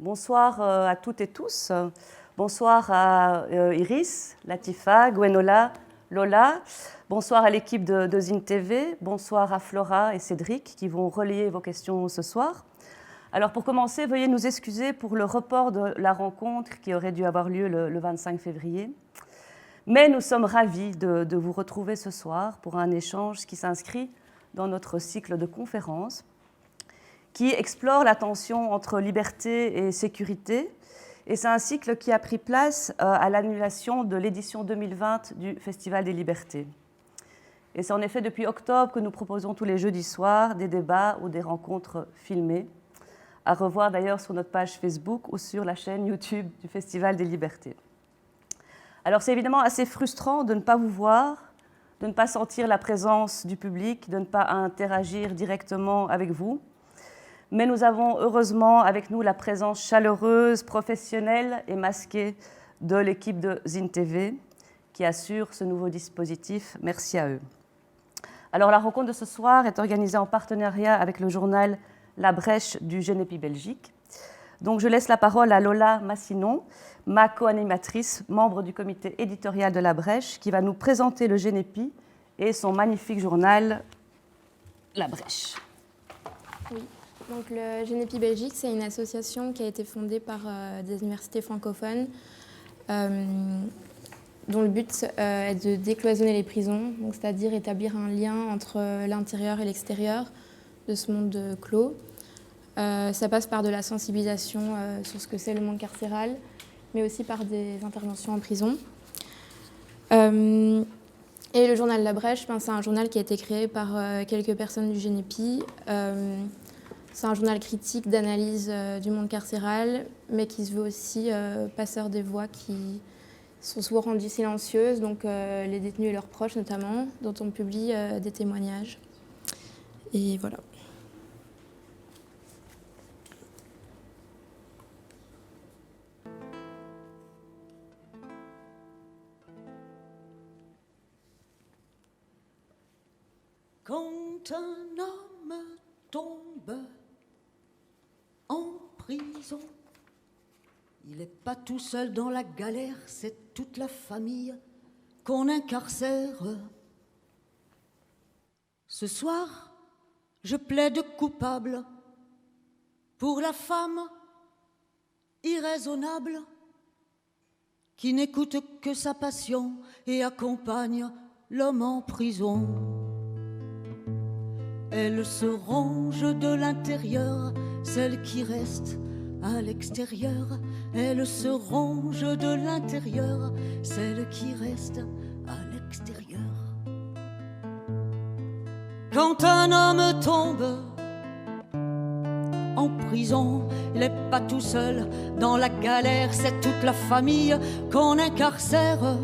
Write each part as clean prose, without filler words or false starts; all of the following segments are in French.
Bonsoir à toutes et tous. Bonsoir à Iris, Latifa, Gwenola, Lola. Bonsoir à l'équipe de Zine TV. Bonsoir à Flora et Cédric qui vont relayer vos questions ce soir. Alors pour commencer, veuillez nous excuser pour le report de la rencontre qui aurait dû avoir lieu le 25 février. Mais nous sommes ravis de vous retrouver ce soir pour un échange qui s'inscrit dans notre cycle de conférences qui explore la tension entre liberté et sécurité. Et c'est un cycle qui a pris place à l'annulation de l'édition 2020 du Festival des Libertés. Et c'est en effet depuis octobre que nous proposons tous les jeudis soirs des débats ou des rencontres filmées, à revoir d'ailleurs sur notre page Facebook ou sur la chaîne YouTube du Festival des Libertés. Alors c'est évidemment assez frustrant de ne pas vous voir, de ne pas sentir la présence du public, de ne pas interagir directement avec vous. Mais nous avons heureusement avec nous la présence chaleureuse, professionnelle et masquée de l'équipe de Zine TV qui assure ce nouveau dispositif. Merci à eux. Alors la rencontre de ce soir est organisée en partenariat avec le journal La Brèche du Genepi Belgique. Donc je laisse la parole à Lola Massinon, ma co-animatrice, membre du comité éditorial de La Brèche, qui va nous présenter le Genepi et son magnifique journal La Brèche. Oui. Donc, le Genepi Belgique, c'est une association qui a été fondée par des universités francophones dont le but est de décloisonner les prisons, c'est-à-dire établir un lien entre l'intérieur et l'extérieur de ce monde clos. Ça passe par de la sensibilisation sur ce que c'est le monde carcéral, mais aussi par des interventions en prison. Et le journal La Brèche, c'est un journal qui a été créé par quelques personnes du Genepi. C'est un journal critique d'analyse du monde carcéral, mais qui se veut aussi passeur des voix qui sont souvent rendues silencieuses, donc les détenus et leurs proches notamment, dont on publie des témoignages. Et voilà. Quand un homme tombe en prison, il n'est pas tout seul dans la galère, c'est toute la famille qu'on incarcère. Ce soir, je plaide coupable pour la femme irraisonnable qui n'écoute que sa passion et accompagne l'homme en prison. Elle se ronge de l'intérieur, celle qui reste à l'extérieur. Elle se ronge de l'intérieur, celle qui reste à l'extérieur. Quand un homme tombe en prison, il n'est pas tout seul dans la galère, c'est toute la famille qu'on incarcère.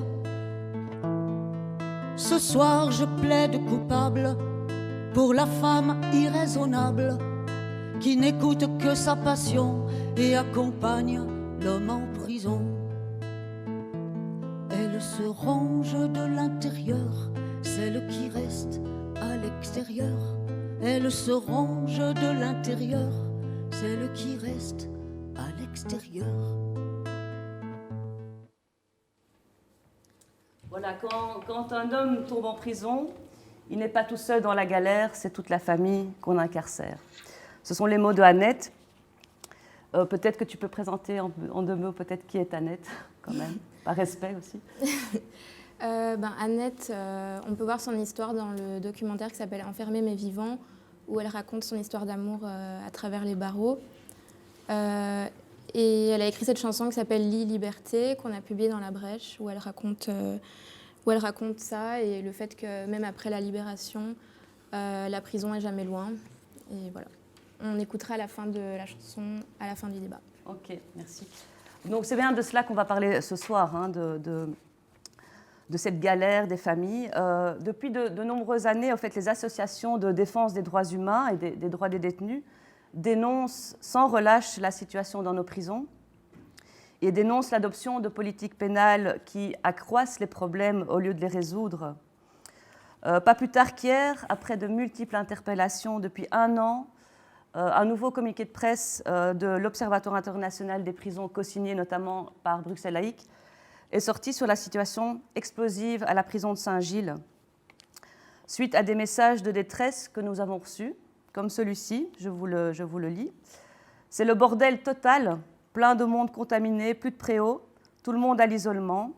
Ce soir, je plaide coupable pour la femme irraisonnable qui n'écoute que sa passion et accompagne l'homme en prison. Elle se ronge de l'intérieur, celle qui reste à l'extérieur. Elle se ronge de l'intérieur, celle qui reste à l'extérieur. Voilà, quand un homme tombe en prison, il n'est pas tout seul dans la galère, c'est toute la famille qu'on incarcère. Ce sont les mots de Annette. Peut-être que tu peux présenter en deux mots peut-être qui est Annette, quand même, par respect aussi. Annette, on peut voir son histoire dans le documentaire qui s'appelle « Enfermée mais vivant », où elle raconte son histoire d'amour à travers les barreaux. Et elle a écrit cette chanson qui s'appelle « Liberté », qu'on a publiée dans La Brèche, où elle raconte ça et le fait que même après la libération, la prison est jamais loin. Et voilà. On écoutera à la fin de la chanson, à la fin du débat. Ok, merci. Donc c'est bien de cela qu'on va parler ce soir, hein, de cette galère des familles. Depuis de nombreuses années, en fait, les associations de défense des droits humains et des droits des détenus dénoncent sans relâche la situation dans nos prisons et dénoncent l'adoption de politiques pénales qui accroissent les problèmes au lieu de les résoudre. Pas plus tard qu'hier, après de multiples interpellations depuis un an, un nouveau communiqué de presse de l'Observatoire international des prisons, co-signé notamment par Bruxelles Laïque, est sorti sur la situation explosive à la prison de Saint-Gilles, suite à des messages de détresse que nous avons reçus, comme celui-ci, je vous le lis. C'est le bordel total, plein de monde contaminé, plus de préaux, tout le monde à l'isolement.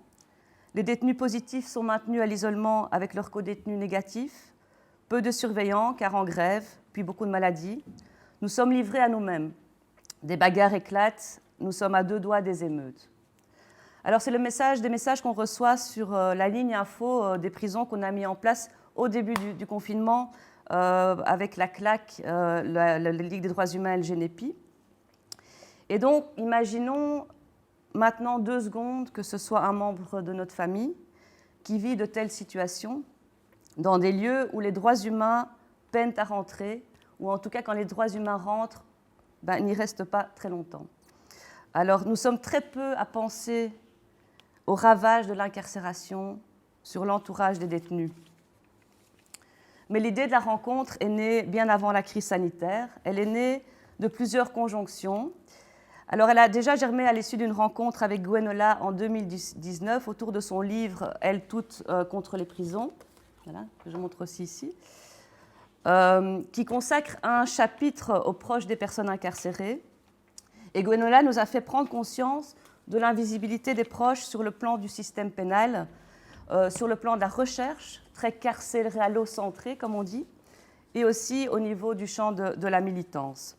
Les détenus positifs sont maintenus à l'isolement avec leurs co-détenus négatifs. Peu de surveillants, car en grève, puis beaucoup de maladies. Nous sommes livrés à nous-mêmes. Des bagarres éclatent, nous sommes à 2 doigts des émeutes. Alors c'est des messages qu'on reçoit sur la ligne info des prisons qu'on a mis en place au début du confinement avec la CLAC, la Ligue des droits humains et le GENEPI. Et donc, imaginons maintenant 2 secondes que ce soit un membre de notre famille qui vit de telles situations dans des lieux où les droits humains peinent à rentrer, ou en tout cas quand les droits humains rentrent, ils n'y restent pas très longtemps. Alors nous sommes très peu à penser aux ravages de l'incarcération sur l'entourage des détenus. Mais l'idée de la rencontre est née bien avant la crise sanitaire. Elle est née de plusieurs conjonctions. Alors elle a déjà germé à l'issue d'une rencontre avec Gwenola en 2019 autour de son livre « Elles toutes contre les prisons », voilà, que je montre aussi ici, qui consacre un chapitre aux proches des personnes incarcérées. Et Gwenola nous a fait prendre conscience de l'invisibilité des proches sur le plan du système pénal, sur le plan de la recherche, très carcéréalo-centrée, comme on dit, et aussi au niveau du champ de la militance.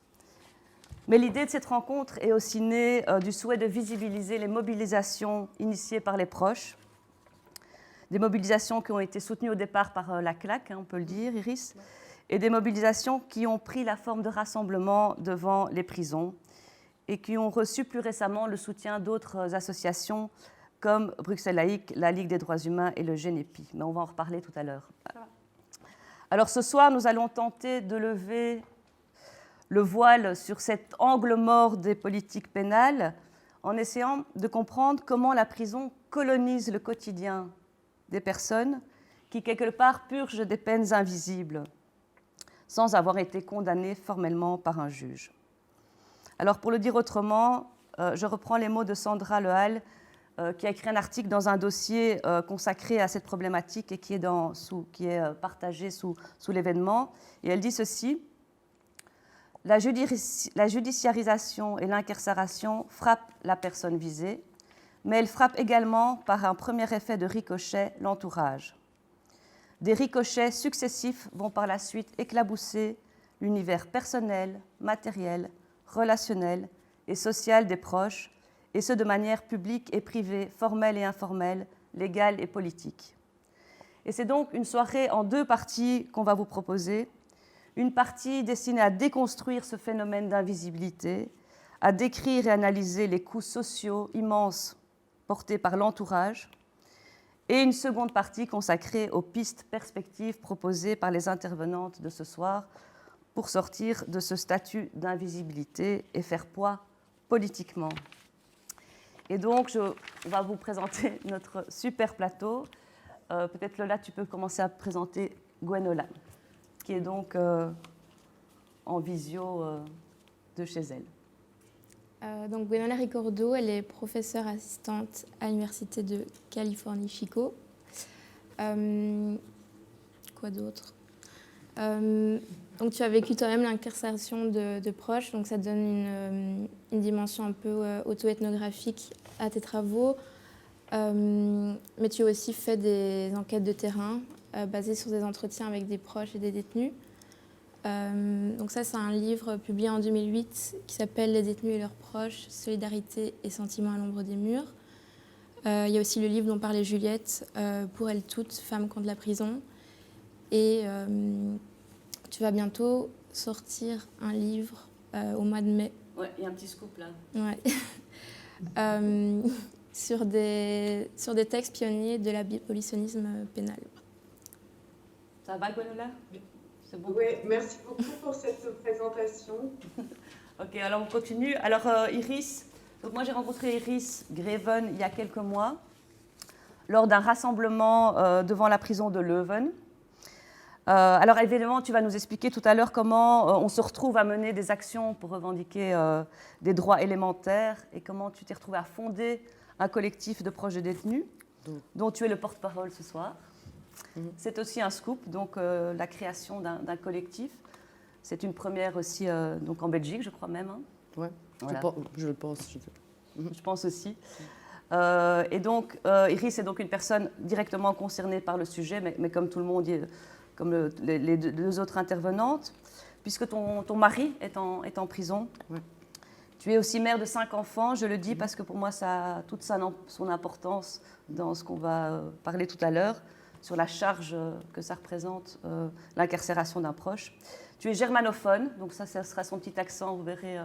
Mais l'idée de cette rencontre est aussi née du souhait de visibiliser les mobilisations initiées par les proches, des mobilisations qui ont été soutenues au départ par la CLAC, on peut le dire, Iris, et des mobilisations qui ont pris la forme de rassemblements devant les prisons et qui ont reçu plus récemment le soutien d'autres associations comme Bruxelles Laïque, la Ligue des droits humains et le GENEPI. Mais on va en reparler tout à l'heure. Alors ce soir, nous allons tenter de lever le voile sur cet angle mort des politiques pénales en essayant de comprendre comment la prison colonise le quotidien des personnes qui, quelque part, purgent des peines invisibles sans avoir été condamnées formellement par un juge. Alors, pour le dire autrement, je reprends les mots de Sandra Lehal, qui a écrit un article dans un dossier consacré à cette problématique et qui est partagé sous l'événement. Et elle dit ceci: la judiciarisation et l'incarcération frappent la personne visée, mais elles frappent également, par un premier effet de ricochet, l'entourage. Des ricochets successifs vont par la suite éclabousser l'univers personnel, matériel, relationnel et social des proches, et ce de manière publique et privée, formelle et informelle, légale et politique. Et c'est donc une soirée en 2 parties qu'on va vous proposer. Une partie destinée à déconstruire ce phénomène d'invisibilité, à décrire et analyser les coûts sociaux immenses portés par l'entourage, et une seconde partie consacrée aux pistes perspectives proposées par les intervenantes de ce soir pour sortir de ce statut d'invisibilité et faire poids politiquement. Et donc, on va vous présenter notre super plateau. Peut-être, Lola, tu peux commencer à présenter Gwenola, qui est donc en visio de chez elle. Donc Gwenola Ricordo, elle est professeure assistante à l'Université de Californie, Chico. Quoi d'autre? Donc tu as vécu toi-même l'incarcération de proches, donc ça donne une dimension un peu auto-ethnographique à tes travaux. Mais tu as aussi fait des enquêtes de terrain basées sur des entretiens avec des proches et des détenus. Donc ça, c'est un livre publié en 2008 qui s'appelle « Les détenus et leurs proches, solidarité et sentiments à l'ombre des murs ». Il y a aussi le livre dont parlait Juliette, « Pour elles toutes, femmes contre la prison ». Et tu vas bientôt sortir un livre au mois de mai. Ouais, il y a un petit scoop là. Ouais. sur des textes pionniers de l'abolitionnisme pénal. Ça va, Gwenola? C'est bon. Oui, merci beaucoup pour cette présentation. Ok, alors on continue. Alors Iris, donc moi j'ai rencontré Iris Greven il y a quelques mois lors d'un rassemblement devant la prison de Leuven. Alors évidemment, tu vas nous expliquer tout à l'heure comment on se retrouve à mener des actions pour revendiquer des droits élémentaires et comment tu t'es retrouvé à fonder un collectif de proches de détenus dont tu es le porte-parole ce soir. C'est aussi un scoop, donc la création d'un collectif. C'est une première aussi donc en Belgique, je crois même. Hein. Oui, voilà. Je le pense. Je pense aussi. Et donc, Iris est donc une personne directement concernée par le sujet, mais comme tout le monde, comme les deux autres intervenantes, puisque ton mari est en prison. Ouais. Tu es aussi mère de 5 enfants, je le dis parce que pour moi, ça a toute son importance dans ce qu'on va parler tout à l'heure, sur la charge que ça représente, l'incarcération d'un proche. Tu es germanophone, donc ça sera son petit accent, vous verrez.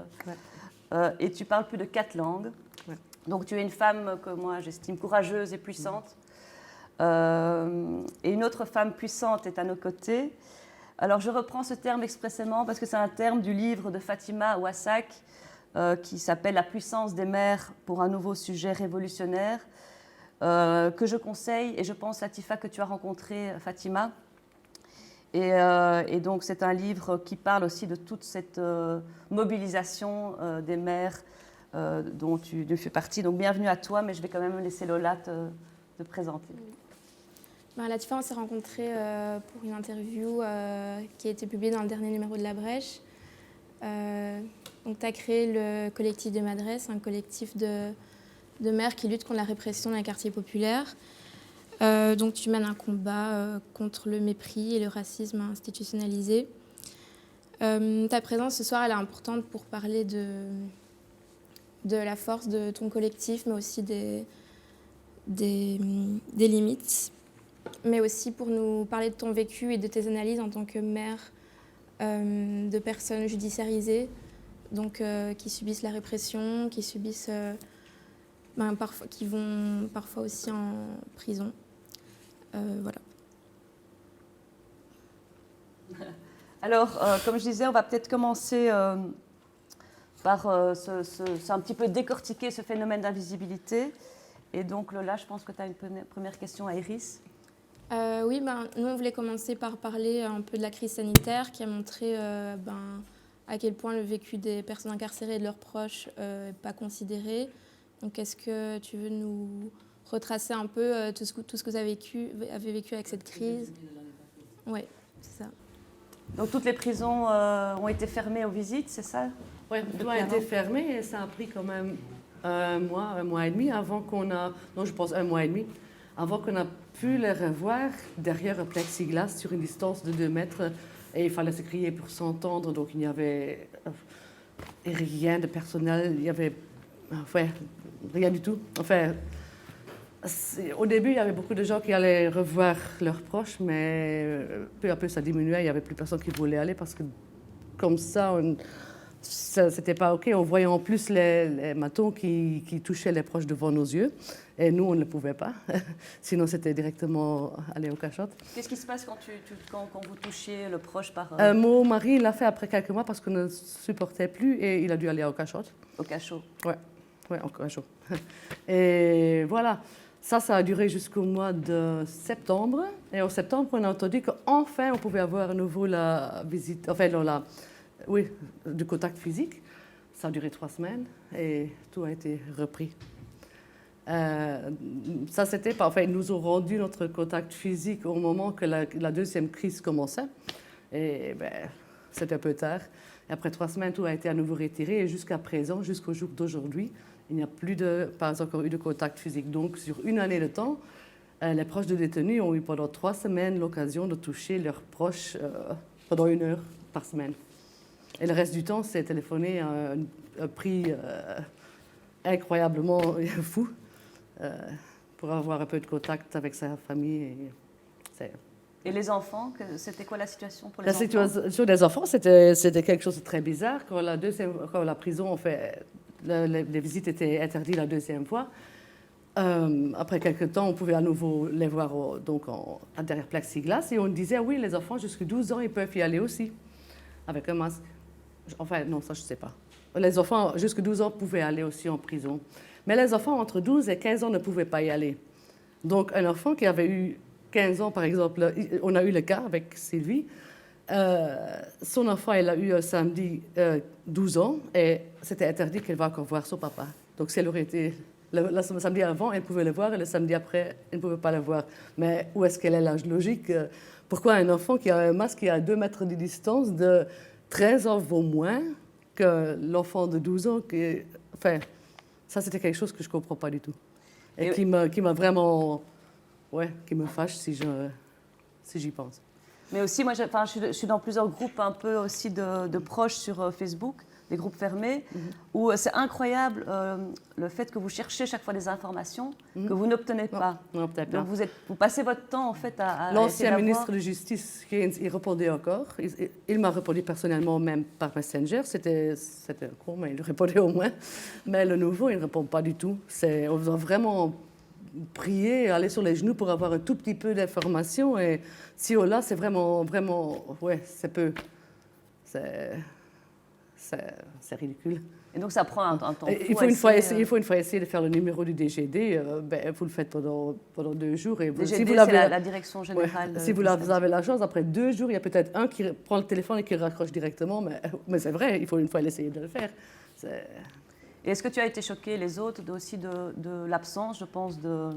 Et tu parles plus de 4 langues. Ouais. Donc tu es une femme que moi j'estime courageuse et puissante. Et une autre femme puissante est à nos côtés. Alors je reprends ce terme expressément parce que c'est un terme du livre de Fatima Ouassak qui s'appelle « La puissance des mères pour un nouveau sujet révolutionnaire » que je conseille, et je pense, Latifa, que tu as rencontré Fatima. Et donc c'est un livre qui parle aussi de toute cette mobilisation des mères dont tu fais partie. Donc bienvenue à toi, mais je vais quand même laisser Lola te présenter. Latifa, on s'est rencontrés pour une interview qui a été publiée dans le dernier numéro de La Brèche. Donc tu as créé le collectif de Madresse, un collectif de mères qui luttent contre la répression dans les quartiers populaires. Donc tu mènes un combat contre le mépris et le racisme institutionnalisé. Ta présence ce soir, elle est importante pour parler de la force de ton collectif, mais aussi des limites, mais aussi pour nous parler de ton vécu et de tes analyses en tant que mère de personnes judiciarisées, donc qui subissent la répression, qui subissent, qui vont parfois aussi en prison. Voilà. Alors, comme je disais, on va peut-être commencer par un petit peu décortiquer ce phénomène d'invisibilité. Et donc, Lola, je pense que tu as une première question à Iris. Oui, nous, on voulait commencer par parler un peu de la crise sanitaire qui a montré à quel point le vécu des personnes incarcérées et de leurs proches n'est pas considéré. Donc, est-ce que tu veux nous retracer un peu tout ce que vous avez vécu avec cette crise? Oui, c'est ça. Donc, toutes les prisons ont été fermées aux visites, c'est ça? Oui, tout a été fermé et ça a pris quand même un mois et demi avant qu'on a... Non, je pense 1 mois et demi, avant qu'on a pu les revoir derrière un plexiglas sur une distance de 2 mètres. Et il fallait se crier pour s'entendre, donc il n'y avait rien de personnel, il y avait rien du tout. Enfin, au début, il y avait beaucoup de gens qui allaient revoir leurs proches, mais peu à peu, ça diminuait. Il n'y avait plus personne qui voulait aller parce que comme ça, c'était pas OK. On voyait en plus les hématomes qui touchaient les proches devant nos yeux. Et nous, on ne le pouvait pas. Sinon, c'était directement aller au cachot. Qu'est-ce qui se passe quand vous touchiez le proche par... Mon mari l'a fait après quelques mois parce qu'on ne supportait plus et il a dû aller au cachot. Au cachot? Oui, au cachot. Et voilà. Ça a duré jusqu'au mois de septembre. Et en septembre, on a entendu qu'enfin, on pouvait avoir à nouveau la visite, du contact physique. Ça a duré 3 semaines et tout a été repris. Ça, c'était parfait. Ils nous ont rendu notre contact physique au moment que la deuxième crise commençait. Et c'était un peu tard. Et après 3 semaines, tout a été à nouveau retiré. Et jusqu'à présent, jusqu'au jour d'aujourd'hui, il n'y a pas encore eu de contact physique. Donc, sur 1 année de temps, les proches de détenus ont eu pendant 3 semaines l'occasion de toucher leurs proches pendant 1 heure par semaine. Et le reste du temps, c'est téléphoné à un prix incroyablement fou pour avoir un peu de contact avec sa famille. Et les enfants, c'était quoi la situation pour les enfants? La situation des enfants, c'était quelque chose de très bizarre. Quand la prison, les visites étaient interdites la 2e fois. Après quelques temps, on pouvait à nouveau les voir derrière plexiglas. Et on disait, oui, les enfants jusqu'à 12 ans, ils peuvent y aller aussi, avec un masque. Enfin, non, ça, je ne sais pas. Les enfants jusqu'à 12 ans pouvaient aller aussi en prison. Mais les enfants entre 12 et 15 ans ne pouvaient pas y aller. Donc, un enfant qui avait eu 15 ans, par exemple, on a eu le cas avec Sylvie. Son enfant, elle a eu samedi 12 ans et c'était interdit qu'elle va encore voir son papa. Donc, si elle aurait été le samedi avant, elle pouvait le voir et le samedi après, elle ne pouvait pas le voir. Mais où est-ce qu'elle est la logique? Pourquoi un enfant qui a un masque qui est à 2 mètres de distance de 13 ans vaut moins que l'enfant de 12 ans Enfin, ça, c'était quelque chose que je ne comprends pas du tout. Et qui m'a vraiment... Ouais, qui me fâche si j'y pense. Mais aussi, moi, je suis dans plusieurs groupes un peu aussi de proches sur Facebook, des groupes fermés, où c'est incroyable le fait que vous cherchez chaque fois des informations que vous n'obtenez pas. Non, peut-être pas. Donc vous passez votre temps en fait à L'ancien ministre de Justice, il répondait encore. Il m'a répondu personnellement, même par Messenger. C'était con, mais il répondait au moins. Mais le nouveau, il ne répond pas du tout. On doit vraiment prier, aller sur les genoux pour avoir un tout petit peu d'informations. Et si là, c'est vraiment, ouais, c'est peu. C'est ridicule. Et donc ça prend un temps fou. Il faut une fois essayer de faire le numéro du DGD. Vous le faites pendant 2 jours. Et DGD, si vous c'est la direction générale. Si vous avez la chance, après 2 jours, il y a peut-être un qui prend le téléphone et qui raccroche directement. Mais c'est vrai, il faut une fois essayer de le faire. Et est-ce que tu as été choqué, les autres, aussi de l'absence, je pense, de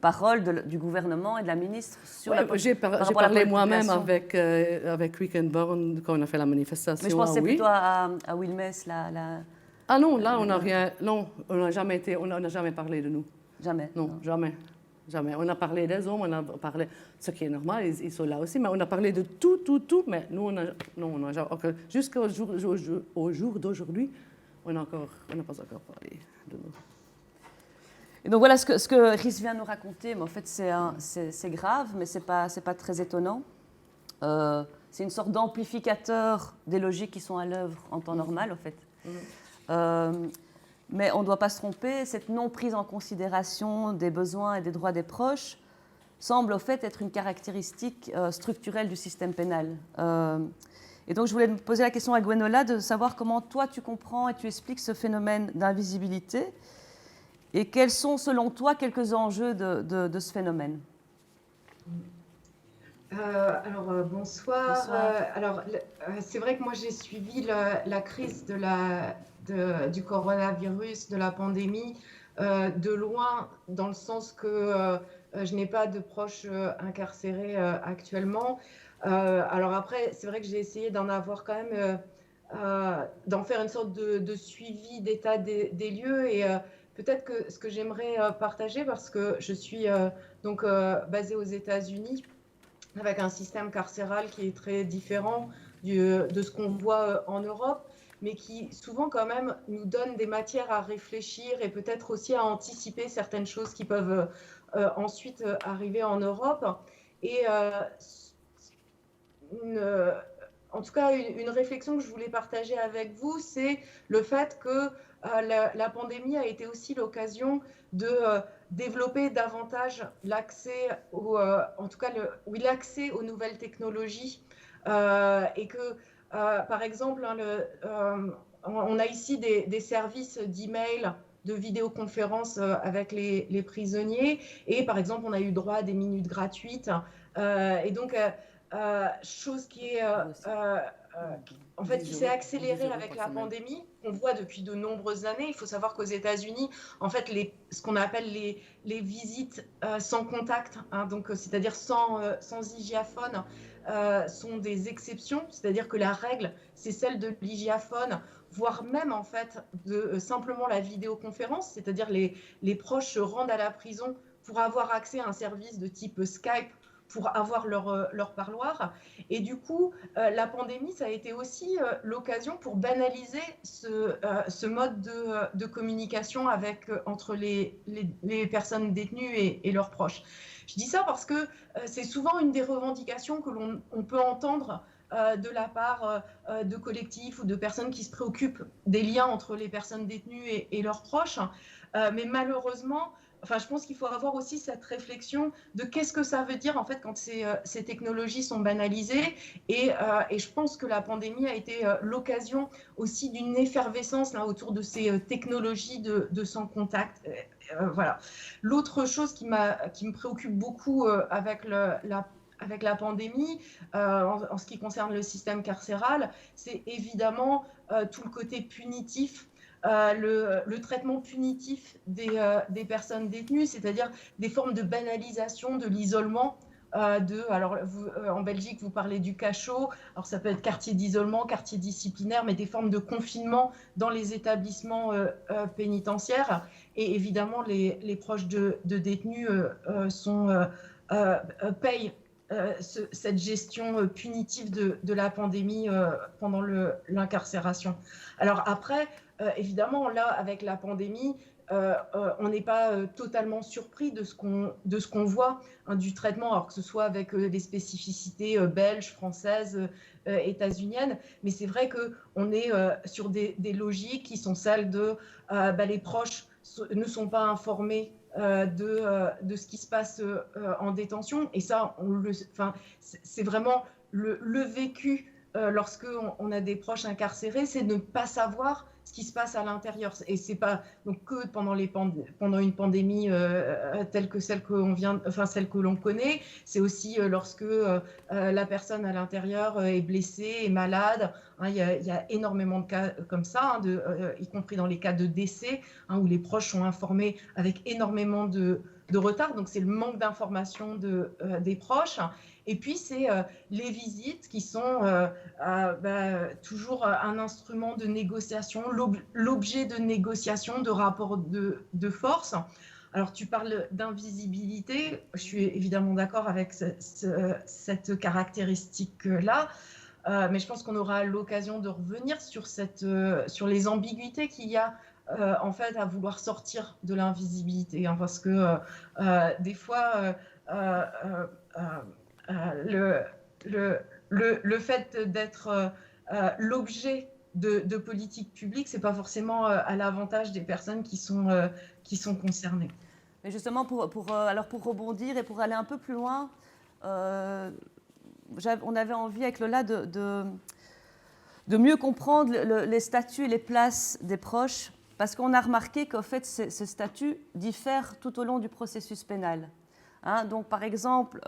parole du gouvernement et de la ministre sur la J'ai parlé moi-même avec Weekend Born quand on a fait la manifestation. Mais je pensais plutôt à Wilmès. Ah non, là, on n'a rien... Non, on n'a jamais parlé de nous. Jamais? Non, jamais. On a parlé des hommes, on a parlé... Ce qui est normal, ils sont là aussi, mais on a parlé de tout, mais nous, on a jamais... Jusqu'au jour d'aujourd'hui, on n'a pas encore parlé de nous. Et donc voilà ce que Rhys vient nous raconter, mais en fait c'est grave, mais c'est pas très étonnant. C'est une sorte d'amplificateur des logiques qui sont à l'œuvre en temps normal, en fait. Mais on ne doit pas se tromper, cette non prise en considération des besoins et des droits des proches semble au fait être une caractéristique structurelle du système pénal. Et donc je voulais poser la question à Gwenola de savoir comment toi tu comprends et tu expliques ce phénomène d'invisibilité. Et quels sont, selon toi, quelques enjeux de ce phénomène? Alors, bonsoir. C'est vrai que moi, j'ai suivi la crise du coronavirus, de la pandémie, de loin, dans le sens que je n'ai pas de proches incarcérés actuellement. Alors après, c'est vrai que j'ai essayé d'en avoir quand même, d'en faire une sorte de suivi d'état des lieux et... Peut-être que ce que j'aimerais partager, parce que je suis basée aux États-Unis, avec un système carcéral qui est très différent de ce qu'on voit en Europe, mais qui souvent quand même nous donne des matières à réfléchir et peut-être aussi à anticiper certaines choses qui peuvent ensuite arriver en Europe. Et en tout cas, une réflexion que je voulais partager avec vous, c'est le fait que la pandémie a été aussi l'occasion de développer davantage l'accès, l'accès aux nouvelles technologies et que, par exemple, on a ici des services d'email, de vidéoconférence avec les prisonniers et, par exemple, on a eu droit à des minutes gratuites et donc chose qui est en fait, qui s'est accélérée avec la pandémie, on voit depuis de nombreuses années. Il faut savoir qu'aux États-Unis, en fait, ce qu'on appelle les visites sans contact, donc c'est-à-dire sans hygiaphone, sont des exceptions. C'est-à-dire que la règle, c'est celle de l'hygiaphone, voire même en fait de simplement la vidéoconférence, c'est-à-dire les proches se rendent à la prison pour avoir accès à un service de type Skype, pour avoir leur parloir. Et du coup, la pandémie, ça a été aussi l'occasion pour banaliser ce mode de communication entre les personnes détenues et leurs proches. Je dis ça parce que c'est souvent une des revendications que l'on peut entendre de la part de collectifs ou de personnes qui se préoccupent des liens entre les personnes détenues et leurs proches. Mais malheureusement, je pense qu'il faut avoir aussi cette réflexion de qu'est-ce que ça veut dire en fait quand ces technologies sont banalisées et je pense que la pandémie a été l'occasion aussi d'une effervescence là, autour de ces technologies de sans contact. voilà. L'autre chose qui me préoccupe beaucoup avec la pandémie, en ce qui concerne le système carcéral, c'est évidemment tout le côté punitif, le traitement punitif des personnes détenues, c'est-à-dire des formes de banalisation de l'isolement. Alors en Belgique, vous parlez du cachot, alors ça peut être quartier d'isolement, quartier disciplinaire, mais des formes de confinement dans les établissements pénitentiaires. Et évidemment, les proches de détenus payent cette gestion punitive de la pandémie pendant l'incarcération. Alors après, évidemment, là, avec la pandémie, on n'est pas totalement surpris de ce qu'on voit, hein, du traitement, alors que ce soit avec les spécificités belges, françaises, états-uniennes, mais c'est vrai qu'on est sur des logiques qui sont celles de les proches ne sont pas informés de ce qui se passe en détention, et ça, c'est vraiment le vécu lorsque on a des proches incarcérés, c'est de ne pas savoir ce qui se passe à l'intérieur. Et c'est pas donc que pendant une pandémie telle que celle celle que l'on connaît. C'est aussi lorsque la personne à l'intérieur est blessée, est malade. Hein, il y a énormément de cas comme ça, hein, y compris dans les cas de décès, hein, où les proches sont informés avec énormément de retard. Donc c'est le manque d'information des proches. Et puis, c'est les visites qui sont toujours un instrument de négociation, l'objet de négociation, de rapport de force. Alors, tu parles d'invisibilité. Je suis évidemment d'accord avec cette caractéristique-là. Mais je pense qu'on aura l'occasion de revenir sur les ambiguïtés qu'il y a en fait à vouloir sortir de l'invisibilité. Hein, parce que des fois... le fait d'être l'objet de politiques publiques, c'est pas forcément à l'avantage des personnes qui sont concernées. Mais justement, pour rebondir et pour aller un peu plus loin, on avait envie avec Lola de mieux comprendre les statuts et les places des proches, parce qu'on a remarqué qu'en fait, ces statuts diffèrent tout au long du processus pénal. Hein, donc, par exemple,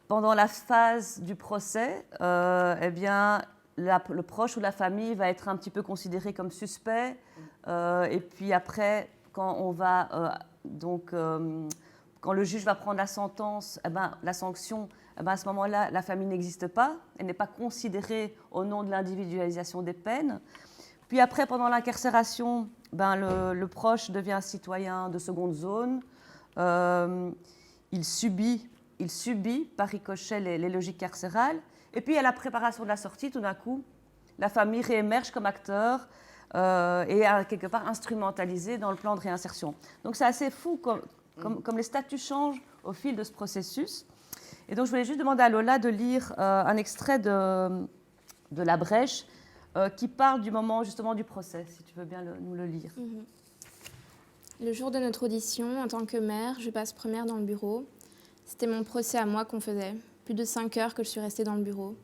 pendant la phase du procès, le proche ou la famille va être un petit peu considéré comme suspect. Et puis après, quand le juge va prendre la sentence, la sanction, à ce moment-là, la famille n'existe pas. Elle n'est pas considérée au nom de l'individualisation des peines. Puis après, pendant l'incarcération, le proche devient un citoyen de seconde zone. Il subit par ricochet les logiques carcérales. Et puis, à la préparation de la sortie, tout d'un coup, la famille réémerge comme acteur et est quelque part instrumentalisée dans le plan de réinsertion. Donc, c'est assez fou comme les statuts changent au fil de ce processus. Et donc, je voulais juste demander à Lola de lire un extrait de La Brèche qui parle du moment justement du procès, si tu veux bien nous le lire. Le jour de notre audition, en tant que mère, je passe première dans le bureau. C'était mon procès à moi qu'on faisait. Plus de 5 heures que je suis restée dans le bureau.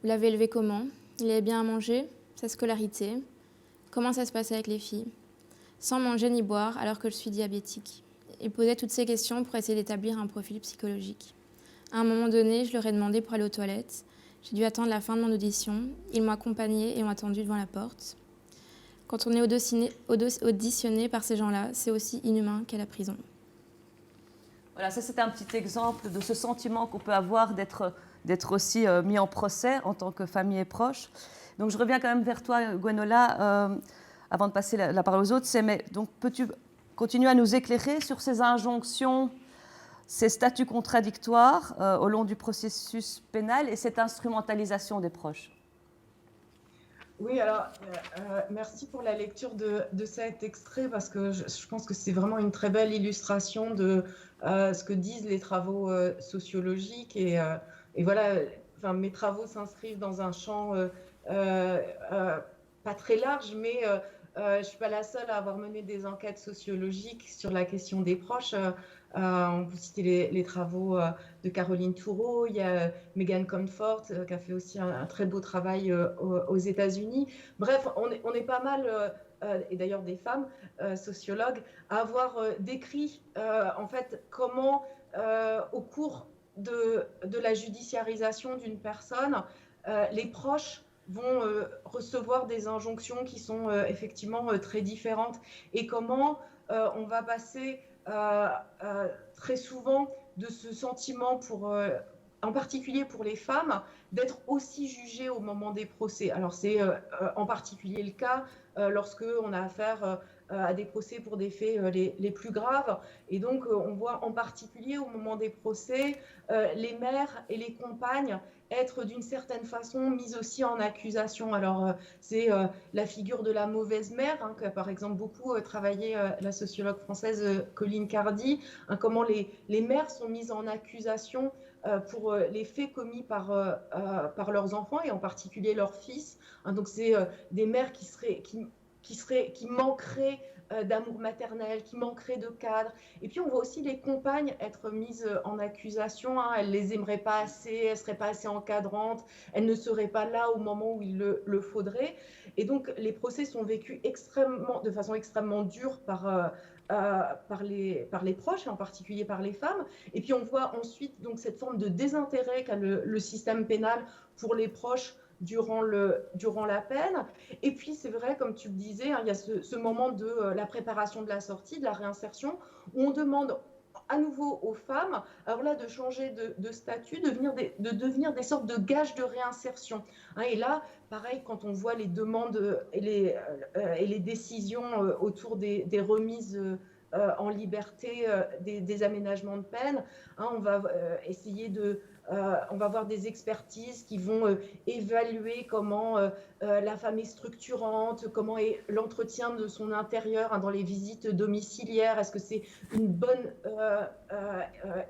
Vous l'avez élevé comment? Il avait bien à manger? Sa scolarité? Comment ça se passait avec les filles? Sans manger ni boire alors que je suis diabétique. Il posait toutes ces questions pour essayer d'établir un profil psychologique. À un moment donné, je leur ai demandé pour aller aux toilettes. J'ai dû attendre la fin de mon audition. Ils m'ont accompagnée et ont attendu devant la porte. Quand on est auditionné par ces gens-là, c'est aussi inhumain qu'à la prison. Voilà, ça c'est un petit exemple de ce sentiment qu'on peut avoir d'être aussi mis en procès en tant que famille et proche. Donc je reviens quand même vers toi, Gwenola, avant de passer la parole aux autres. Donc peux-tu continuer à nous éclairer sur ces injonctions, ces statuts contradictoires au long du processus pénal et cette instrumentalisation des proches? Oui, alors merci pour la lecture de cet extrait, parce que je pense que c'est vraiment une très belle illustration de ce que disent les travaux sociologiques. Et voilà, mes travaux s'inscrivent dans un champ pas très large, mais je ne suis pas la seule à avoir mené des enquêtes sociologiques sur la question des proches. On peut citer les travaux de Caroline Toureau, il y a Megan Comfort qui a fait aussi un très beau travail aux États-Unis. Bref, on est pas mal et d'ailleurs des femmes sociologues, à avoir décrit en fait comment au cours de la judiciarisation d'une personne, les proches vont recevoir des injonctions qui sont effectivement très différentes et comment on va passer très souvent de ce sentiment en particulier pour les femmes, d'être aussi jugées au moment des procès. Alors c'est en particulier le cas lorsque on a affaire à des procès pour des faits les plus graves. Et donc on voit en particulier au moment des procès les mères et les compagnes être d'une certaine façon mises aussi en accusation. Alors c'est la figure de la mauvaise mère, hein, que par exemple beaucoup travaillé la sociologue française Colline Cardy, hein, comment les mères sont mises en accusation pour les faits commis par leurs enfants et en particulier leurs fils. Hein, donc c'est des mères qui manqueraient d'amour maternel, qui manqueraient de cadre. Et puis on voit aussi les compagnes être mises en accusation. Hein. Elles ne les aimeraient pas assez, elles ne seraient pas assez encadrantes, elles ne seraient pas là au moment où il le faudrait. Et donc les procès sont vécus de façon extrêmement dure par les proches, et en particulier par les femmes. Et puis on voit ensuite donc, cette forme de désintérêt qu'a le système pénal pour les proches durant la peine. Et puis c'est vrai, comme tu le disais, hein, il y a ce moment de la préparation de la sortie, de la réinsertion, où on demande à nouveau aux femmes, alors là, de changer de statut, de devenir des sortes de gages de réinsertion. Hein, et là, pareil, quand on voit les demandes et les décisions autour des remises en liberté, des aménagements de peine, hein, on va essayer on va avoir des expertises qui vont évaluer comment la femme est structurante, comment est l'entretien de son intérieur, hein, dans les visites domiciliaires. Est-ce que c'est une bonne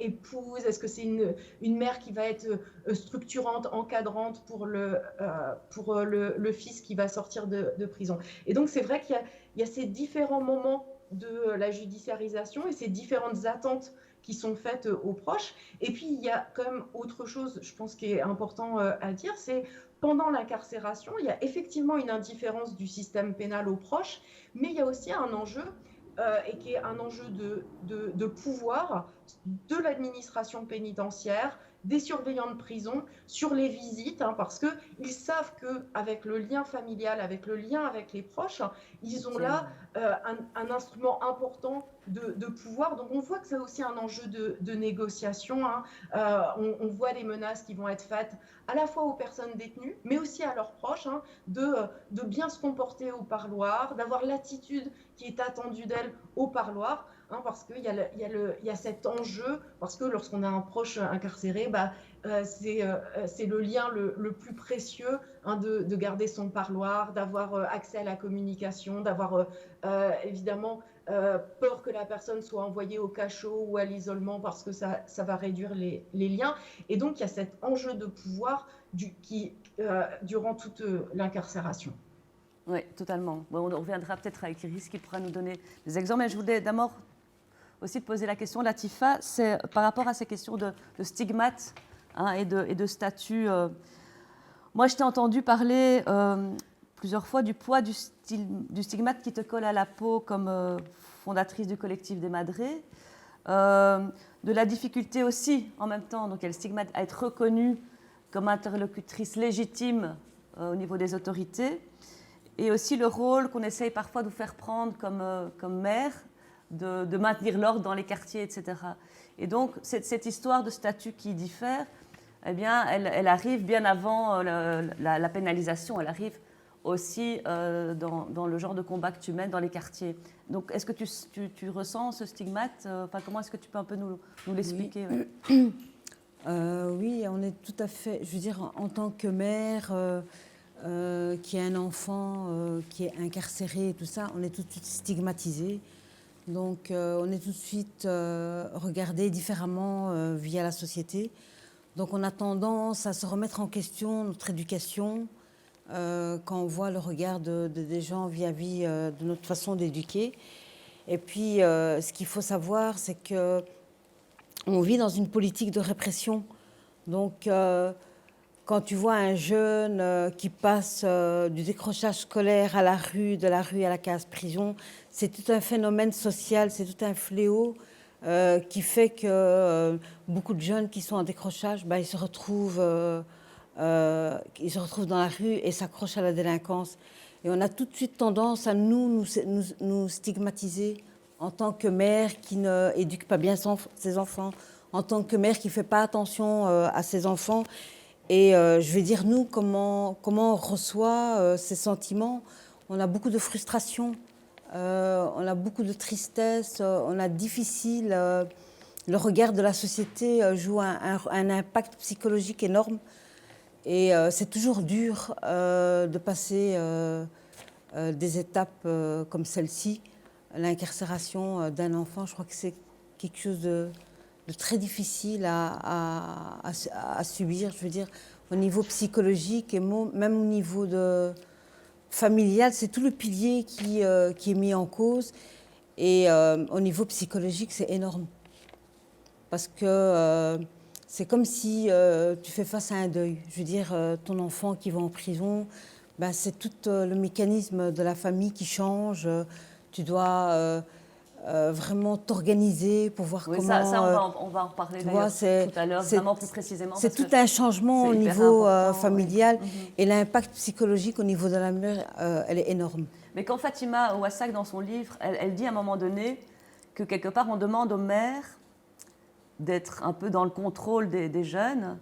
épouse? Est-ce que c'est une mère qui va être structurante, encadrante pour le fils qui va sortir de prison? Et donc, c'est vrai qu'il y a ces différents moments de la judiciarisation et ces différentes attentes qui sont faites aux proches. Et puis, il y a quand même autre chose, je pense, qui est important à dire, c'est pendant l'incarcération, il y a effectivement une indifférence du système pénal aux proches, mais il y a aussi un enjeu, et qui est un enjeu de pouvoir de l'administration pénitentiaire, des surveillants de prison, sur les visites, hein, parce qu'ils savent qu'avec le lien familial, avec le lien avec les proches, hein, ils ont là un instrument important de pouvoir. Donc on voit que c'est aussi un enjeu de négociation. Hein. On voit les menaces qui vont être faites à la fois aux personnes détenues, mais aussi à leurs proches, hein, de bien se comporter au parloir, d'avoir l'attitude qui est attendue d'elles au parloir. Hein, parce qu'il y a cet enjeu, parce que lorsqu'on a un proche incarcéré, c'est le lien le plus précieux, hein, de garder son parloir, d'avoir accès à la communication, d'avoir évidemment peur que la personne soit envoyée au cachot ou à l'isolement parce que ça va réduire les liens. Et donc, il y a cet enjeu de pouvoir durant toute l'incarcération. Oui, totalement. Bon, on reviendra peut-être avec Iris qui pourra nous donner des exemples. Mais je voulais d'abord aussi te poser la question, Latifa, c'est par rapport à ces questions de stigmate, hein, et de statut. Moi, je t'ai entendu parler plusieurs fois du poids du stigmate qui te colle à la peau comme fondatrice du collectif des Madrés, de la difficulté aussi, en même temps, donc il y a le stigmate à être reconnue comme interlocutrice légitime au niveau des autorités, et aussi le rôle qu'on essaye parfois de vous faire prendre comme maire, de maintenir l'ordre dans les quartiers, etc. Et donc, cette histoire de statut qui diffère, eh bien, elle arrive bien avant la pénalisation. Elle arrive aussi dans le genre de combat que tu mènes dans les quartiers. Donc, est-ce que tu ressens ce stigmate? Comment est-ce que tu peux un peu nous l'expliquer? Oui. Oui, on est tout à fait... Je veux dire, en tant que mère qui a un enfant qui est incarcéré et tout ça, on est tout de suite stigmatisé. Donc, on est tout de suite regardé différemment via la société. Donc, on a tendance à se remettre en question notre éducation quand on voit le regard des gens vis-à-vis de notre façon d'éduquer. Et puis, ce qu'il faut savoir, c'est qu'on vit dans une politique de répression. Donc, quand tu vois un jeune qui passe du décrochage scolaire à la rue, de la rue à la case prison, c'est tout un phénomène social, c'est tout un fléau qui fait que beaucoup de jeunes qui sont en décrochage, ils se retrouvent dans la rue et s'accrochent à la délinquance. Et on a tout de suite tendance à nous stigmatiser en tant que mère qui n'éduque pas bien ses enfants, en tant que mère qui ne fait pas attention à ses enfants. Et je vais dire, nous, comment on reçoit ces sentiments. On a beaucoup de frustration, on a beaucoup de tristesse, on a difficile. Le regard de la société joue un impact psychologique énorme. Et c'est toujours dur de passer des étapes comme celle-ci. L'incarcération d'un enfant, je crois que c'est quelque chose de très difficile à subir, je veux dire, au niveau psychologique et même au niveau familial, c'est tout le pilier qui est mis en cause. Et au niveau psychologique, c'est énorme. Parce que c'est comme si tu fais face à un deuil. Je veux dire, ton enfant qui va en prison, c'est tout le mécanisme de la famille qui change. Tu dois vraiment t'organiser pour voir comment... Ça on va en reparler d'ailleurs tout à l'heure, vraiment plus précisément. C'est tout un changement au niveau familial oui. Et l'impact psychologique au niveau de la mère, elle est énorme. Mais quand Fatima Ouassak, dans son livre, elle dit à un moment donné que quelque part on demande aux mères d'être un peu dans le contrôle des jeunes.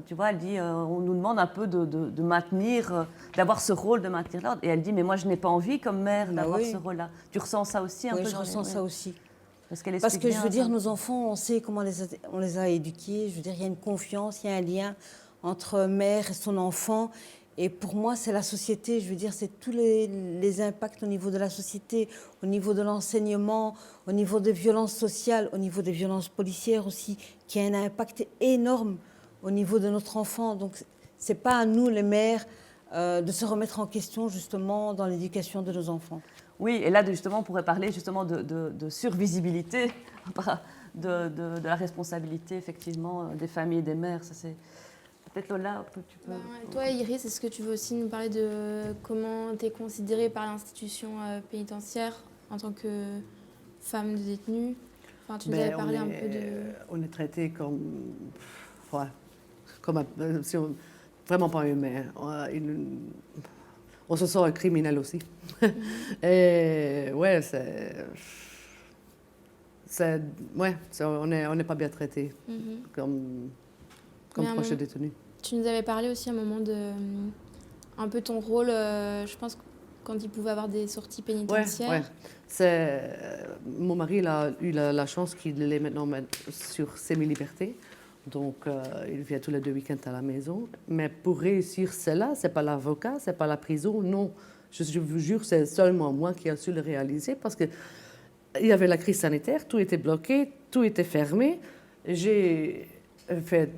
Tu vois, elle dit, on nous demande un peu de maintenir, d'avoir ce rôle de maintenir l'ordre. Et elle dit, mais moi, je n'ai pas envie comme mère d'avoir ce rôle-là. Tu ressens ça aussi un peu? Oui, je ressens ça aussi. Parce que je veux dire, nos enfants, on sait comment on les a éduqués. Je veux dire, il y a une confiance, il y a un lien entre mère et son enfant. Et pour moi, c'est la société. Je veux dire, c'est tous les impacts au niveau de la société, au niveau de l'enseignement, au niveau des violences sociales, au niveau des violences policières aussi, qui a un impact énorme au niveau de notre enfant. Donc, ce n'est pas à nous, les mères, de se remettre en question, justement, dans l'éducation de nos enfants. Oui, et là, justement, on pourrait parler justement de survisibilité, de la responsabilité, effectivement, des familles et des mères. Ça, c'est... Peut-être, Lola, tu peux... Toi, Iris, est-ce que tu veux aussi nous parler de comment tu es considérée par l'institution pénitentiaire en tant que femme de détenue? Enfin, tu nous avais parlé un peu de... On est traité comme... vraiment pas humain. On se sent un criminel aussi. Et ouais, on n'est pas bien traité comme proche détenu. Tu nous avais parlé aussi à un moment de un peu ton rôle, je pense, quand il pouvait avoir des sorties pénitentiaires. Mon mari il a eu la chance qu'il est maintenant sur semi-liberté. Donc, il vient tous les 2 week-ends à la maison. Mais pour réussir cela, ce n'est pas l'avocat, ce n'est pas la prison, non. Je vous jure, c'est seulement moi qui ai su le réaliser parce qu'il y avait la crise sanitaire, tout était bloqué, tout était fermé. J'ai fait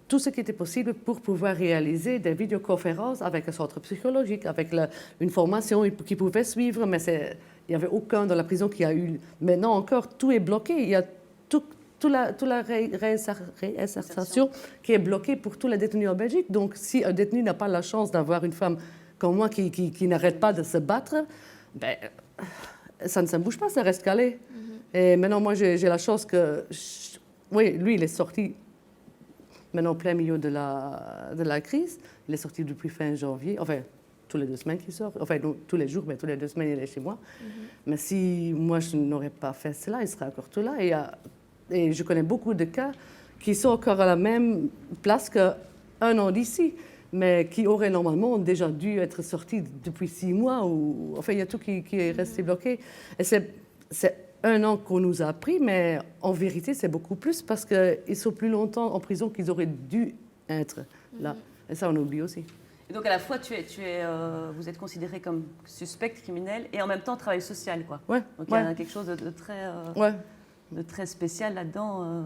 tout ce qui était possible pour pouvoir réaliser des vidéoconférences avec un centre psychologique, avec une formation qui pouvait suivre, mais il n'y avait aucun dans la prison qui a eu... Maintenant encore, tout est bloqué. Il y a toute la réinsertion qui est bloquée pour tous les détenus en Belgique. Donc, si un détenu n'a pas la chance d'avoir une femme comme moi qui n'arrête pas de se battre, ça ne se bouge pas, ça reste calé. Et maintenant, moi, j'ai la chance que... Oui, lui, il est sorti maintenant en plein milieu de la crise. Il est sorti depuis fin janvier. Enfin, tous les 2 semaines qu'il sort. Enfin, non, tous les jours, mais tous les 2 semaines, il est chez moi. Mais si moi, je n'aurais pas fait cela, il serait encore tout là. Et je connais beaucoup de cas qui sont encore à la même place qu'1 an d'ici, mais qui auraient normalement déjà dû être sortis depuis 6 mois. Enfin, il y a tout qui est resté bloqué. Et c'est 1 an qu'on nous a pris, mais en vérité, c'est beaucoup plus parce qu'ils sont plus longtemps en prison qu'ils auraient dû être là. Et ça, on oublie aussi. Et donc, à la fois, vous êtes considéré comme suspect criminel et en même temps travail social, quoi. Ouais. Donc, il y a quelque chose de très... de très spécial là-dedans.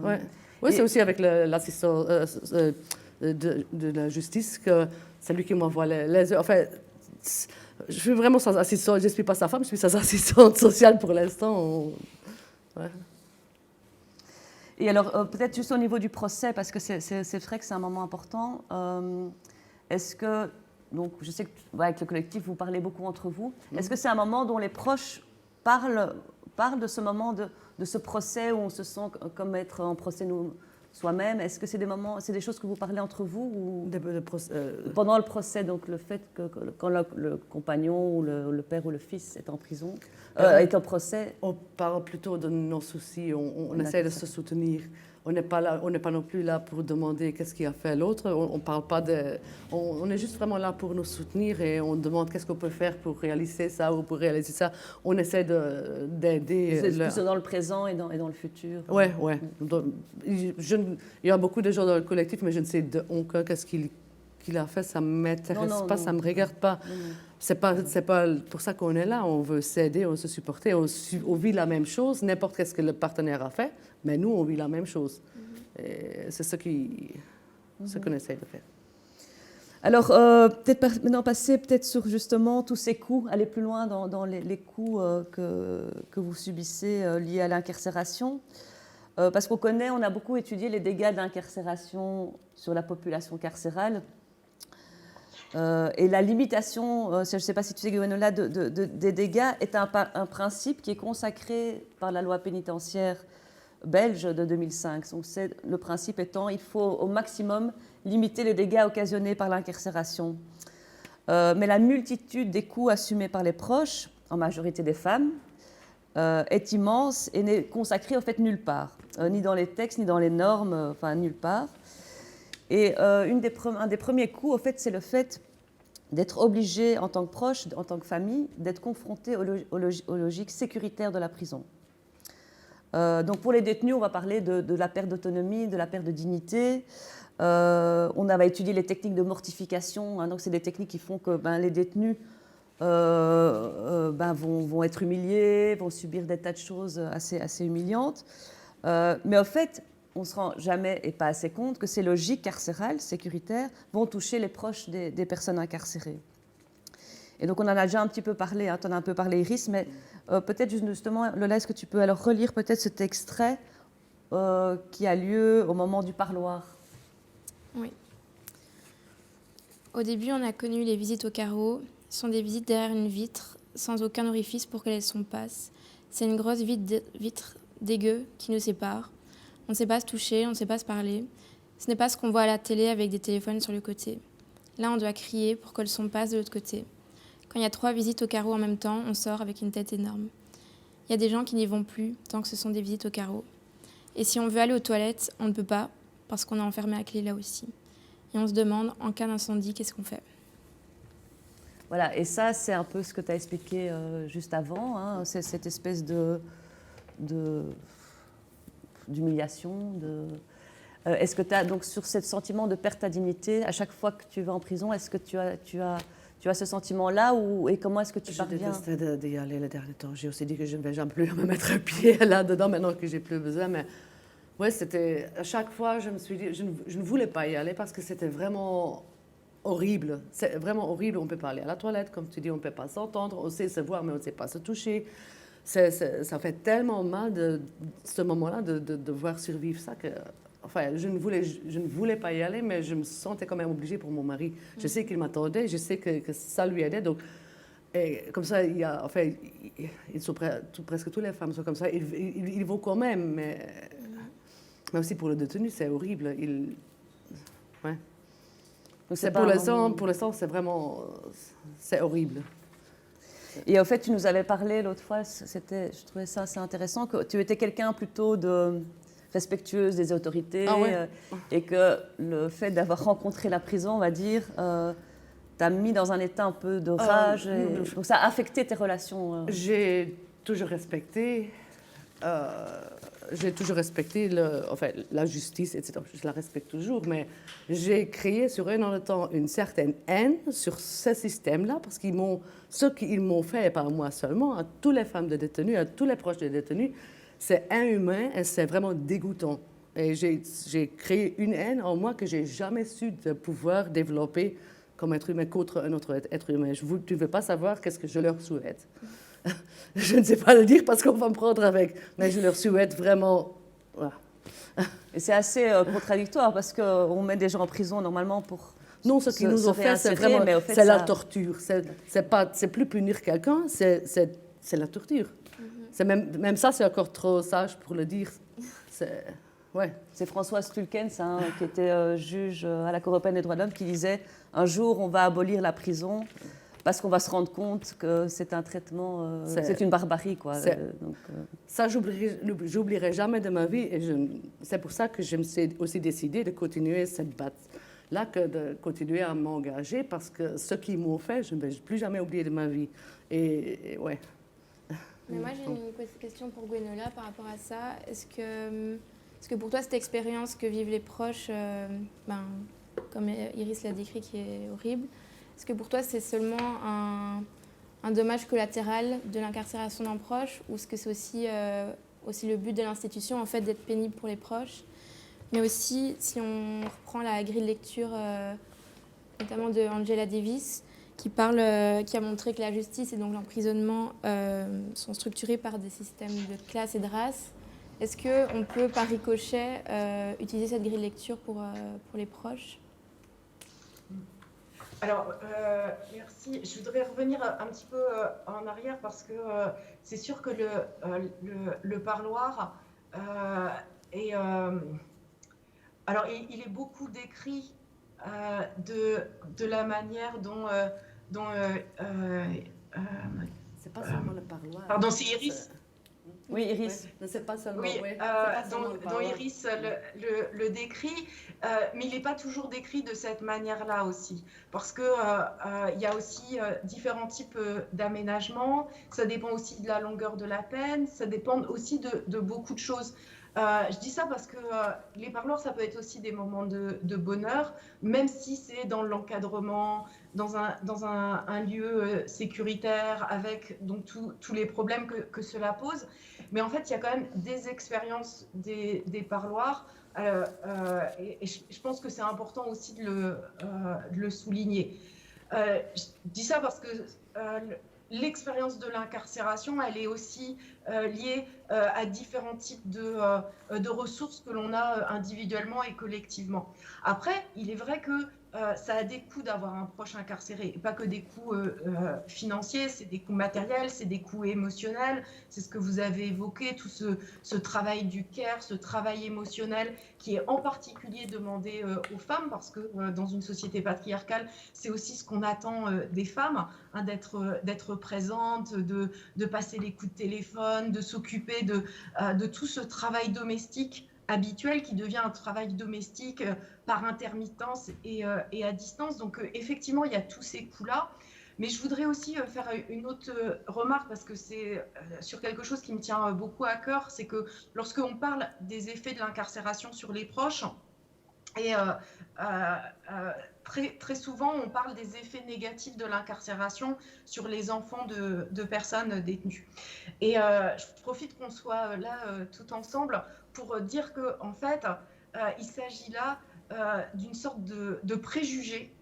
Oui, c'est aussi avec l'assistant de la justice que c'est lui qui m'envoie les heures. Enfin, je suis vraiment sans assistant. Je ne suis pas sa femme, je suis sa assistante sociale pour l'instant. Et alors, peut-être juste au niveau du procès, parce que c'est vrai que c'est un moment important, est-ce que, donc je sais que avec le collectif, vous parlez beaucoup entre vous, est-ce que c'est un moment dont les proches parlent de ce moment, de ce procès où on se sent comme être en procès soi-même? Est-ce que c'est des choses que vous parlez entre vous ou pendant le procès, donc le fait que quand le compagnon ou le père ou le fils est en prison, est en procès? On parle plutôt de nos soucis, on essaie de se soutenir. On n'est pas non plus là pour demander qu'est-ce qui a fait l'autre. On parle pas on est juste vraiment là pour nous soutenir et on demande qu'est-ce qu'on peut faire pour réaliser ça ou pour réaliser ça. On essaie d'aider. C'est plus dans le présent et dans le futur. Ouais. Il y a beaucoup de gens dans le collectif, mais je ne sais de aucun qu'est-ce qu'il a fait. Ça m'intéresse pas, ça me regarde pas. C'est pas pour ça qu'on est là. On veut s'aider, on veut se supporter, on vit la même chose. N'importe qu'est-ce que le partenaire a fait, mais nous on vit la même chose. Et c'est ce qu'on essaie de faire. Alors, peut-être maintenant passer sur justement tous ces coûts, aller plus loin dans les coûts que vous subissez liés à l'incarcération. Parce qu'on a beaucoup étudié les dégâts d'incarcération sur la population carcérale. Et la limitation, je ne sais pas si tu sais, Gwenola, des dégâts est un principe qui est consacré par la loi pénitentiaire belge de 2005. Donc le principe étant il faut au maximum limiter les dégâts occasionnés par l'incarcération. Mais la multitude des coûts assumés par les proches, en majorité des femmes, est immense et n'est consacrée au fait nulle part, ni dans les textes, ni dans les normes, enfin nulle part. Et un des premiers coûts, au fait, c'est le fait d'être obligé, en tant que proche, en tant que famille, d'être confronté aux logiques sécuritaires de la prison. Donc pour les détenus, on va parler de la perte d'autonomie, de la perte de dignité. On avait étudié les techniques de mortification, hein, donc c'est des techniques qui font que les détenus vont être humiliés, vont subir des tas de choses assez humiliantes. Mais au fait, on ne se rend jamais et pas assez compte que ces logiques carcérales, sécuritaires, vont toucher les proches des personnes incarcérées. Et donc on en a déjà un petit peu parlé, hein, tu en as un peu parlé Iris, mais peut-être justement, Lola, est-ce que tu peux alors relire peut-être cet extrait qui a lieu au moment du parloir? Oui. Au début, on a connu les visites au carreau. Ce sont des visites derrière une vitre, sans aucun orifice pour que les sons passent. C'est une grosse vitre dégueu qui nous sépare. On ne sait pas se toucher, on ne sait pas se parler. Ce n'est pas ce qu'on voit à la télé avec des téléphones sur le côté. Là, on doit crier pour que le son passe de l'autre côté. Quand il y a 3 visites au carreau en même temps, on sort avec une tête énorme. Il y a des gens qui n'y vont plus tant que ce sont des visites au carreau. Et si on veut aller aux toilettes, on ne peut pas parce qu'on est enfermé à clé là aussi. Et on se demande, en cas d'incendie, qu'est-ce qu'on fait? Voilà, et ça, c'est un peu ce que tu as expliqué juste avant, hein, c'est cette espèce d'humiliation. Est-ce que tu as, donc, sur ce sentiment de perte ta dignité, à chaque fois que tu vas en prison, est-ce que tu as ce sentiment-là et comment est-ce que tu parviens? Je détestais d'y aller le dernier temps. J'ai aussi dit que je ne vais jamais plus me mettre un pied là-dedans maintenant que j'ai plus besoin. Mais ouais, c'était à chaque fois, je me suis dit, je ne voulais pas y aller parce que c'était vraiment horrible. C'est vraiment horrible. On ne peut pas aller à la toilette, comme tu dis, on ne peut pas s'entendre. On sait se voir, mais on ne sait pas se toucher. Ça fait tellement mal ce moment-là de devoir survivre ça que. Enfin, je ne voulais pas y aller, mais je me sentais quand même obligée pour mon mari. Je sais qu'il m'attendait, je sais que ça lui aidait. Donc, et comme ça, presque toutes les femmes sont comme ça. Ils vont quand même, mais aussi pour le détenu, c'est horrible. Ouais. Donc pour l'instant, c'est vraiment, c'est horrible. Et au fait, tu nous avais parlé l'autre fois, je trouvais ça assez intéressant, que tu étais quelqu'un plutôt respectueuse des autorités, et que le fait d'avoir rencontré la prison, on va dire, t'a mis dans un état un peu de rage, donc ça a affecté tes relations. J'ai toujours respecté la justice, etc. Je la respecte toujours, mais j'ai créé sur un an de temps une certaine haine sur ce système-là, parce ce qu'ils m'ont fait, et pas moi seulement, à toutes les femmes de détenus, à tous les proches de détenus, c'est inhumain et c'est vraiment dégoûtant. Et j'ai créé une haine en moi que j'ai jamais su de pouvoir développer comme être humain contre un autre être humain. Tu ne veux pas savoir qu'est-ce que je leur souhaite. Je ne sais pas le dire parce qu'on va me prendre avec, mais je leur souhaite vraiment Et c'est assez contradictoire parce qu'on met des gens en prison normalement pour... Non, ce qu'ils nous ont fait, c'est réinsérer, vraiment mais au fait, c'est la ça- torture. C'est plus punir quelqu'un, c'est la torture. C'est même ça, c'est encore trop sage pour le dire. Ouais. C'est Françoise Tulkens, qui était juge à la Cour européenne des droits de l'homme, qui disait « Un jour, on va abolir la prison parce qu'on va se rendre compte que c'est un traitement... c'est une barbarie, quoi. » Ça, j'oublierai jamais de ma vie. Et c'est pour ça que je me suis aussi décidée de continuer cette bataille-là, que de continuer à m'engager, parce que ce qu'ils m'ont fait, je ne vais plus jamais oublier de ma vie. Et ouais. Mais moi, j'ai une question pour Gwenola par rapport à ça. Est-ce que pour toi, cette expérience que vivent les proches, comme Iris l'a décrit, qui est horrible, est-ce que pour toi, c'est seulement un dommage collatéral de l'incarcération d'un proche, ou est-ce que c'est aussi le but de l'institution, en fait, d'être pénible pour les proches? Mais aussi, si on reprend la grille de lecture, notamment de Angela Davis, qui a montré que la justice et donc l'emprisonnement sont structurés par des systèmes de classe et de race. Est-ce qu'on peut, par ricochet, utiliser cette grille de lecture pour les proches? Alors, merci. Je voudrais revenir un petit peu en arrière parce que c'est sûr que le parloir est... alors, il est beaucoup décrit de la manière dont C'est pas seulement le parloir. pardon, c'est Iris. Oui, Iris. Ne c'est pas seulement. Oui, c'est pas seulement le dont parloir. Iris le décrit, mais il n'est pas toujours décrit de cette manière-là aussi, parce que il y a aussi différents types d'aménagements. Ça dépend aussi de la longueur de la peine, ça dépend aussi de beaucoup de choses. Je dis ça parce que les parloirs, ça peut être aussi des moments de bonheur, même si c'est dans l'encadrement, dans un lieu sécuritaire, avec donc tous les problèmes que cela pose. Mais en fait, il y a quand même des expériences des parloirs, et je pense que c'est important aussi de le souligner. Je dis ça parce que l'expérience de l'incarcération, elle est aussi liée à différents types de ressources que l'on a individuellement et collectivement. Après, il est vrai que ça a des coûts d'avoir un proche incarcéré, et pas que des coûts financiers, c'est des coûts matériels, c'est des coûts émotionnels, c'est ce que vous avez évoqué, tout ce travail du care, ce travail émotionnel qui est en particulier demandé aux femmes, parce que dans une société patriarcale, c'est aussi ce qu'on attend des femmes, hein, d'être présentes, de passer les coups de téléphone, de s'occuper de tout ce travail domestique habituel qui devient un travail domestique par intermittence et à distance. Donc effectivement, il y a tous ces coûts-là. Mais je voudrais aussi faire une autre remarque, parce que c'est sur quelque chose qui me tient beaucoup à cœur, c'est que lorsqu'on parle des effets de l'incarcération sur les proches, et très souvent, on parle des effets négatifs de l'incarcération sur les enfants de personnes détenues. Et je profite qu'on soit là tout ensemble pour dire qu'en fait, il s'agit là d'une sorte de préjugé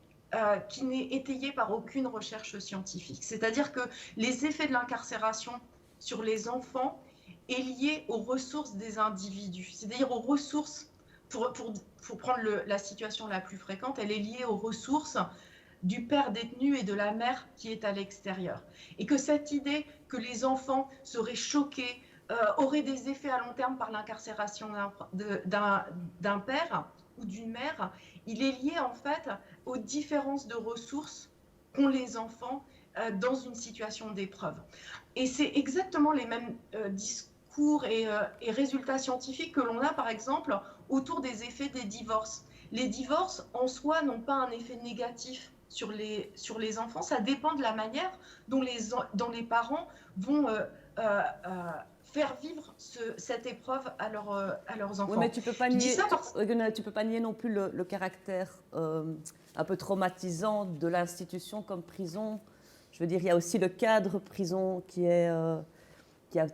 qui n'est étayé par aucune recherche scientifique. C'est-à-dire que les effets de l'incarcération sur les enfants est lié aux ressources des individus, c'est-à-dire aux ressources. Pour prendre la situation la plus fréquente, elle est liée aux ressources du père détenu et de la mère qui est à l'extérieur. Et que cette idée que les enfants seraient choqués, auraient des effets à long terme par l'incarcération d'un père ou d'une mère, il est lié en fait aux différences de ressources qu'ont les enfants dans une situation d'épreuve. Et c'est exactement les mêmes discours et résultats scientifiques que l'on a par exemple autour des effets des divorces. Les divorces en soi n'ont pas un effet négatif sur les enfants, ça dépend de la manière dont les parents vont faire vivre cette épreuve à leurs enfants. Oui, mais tu peux pas peux pas nier non plus le caractère un peu traumatisant de l'institution comme prison. Je veux dire, il y a aussi le cadre prison qui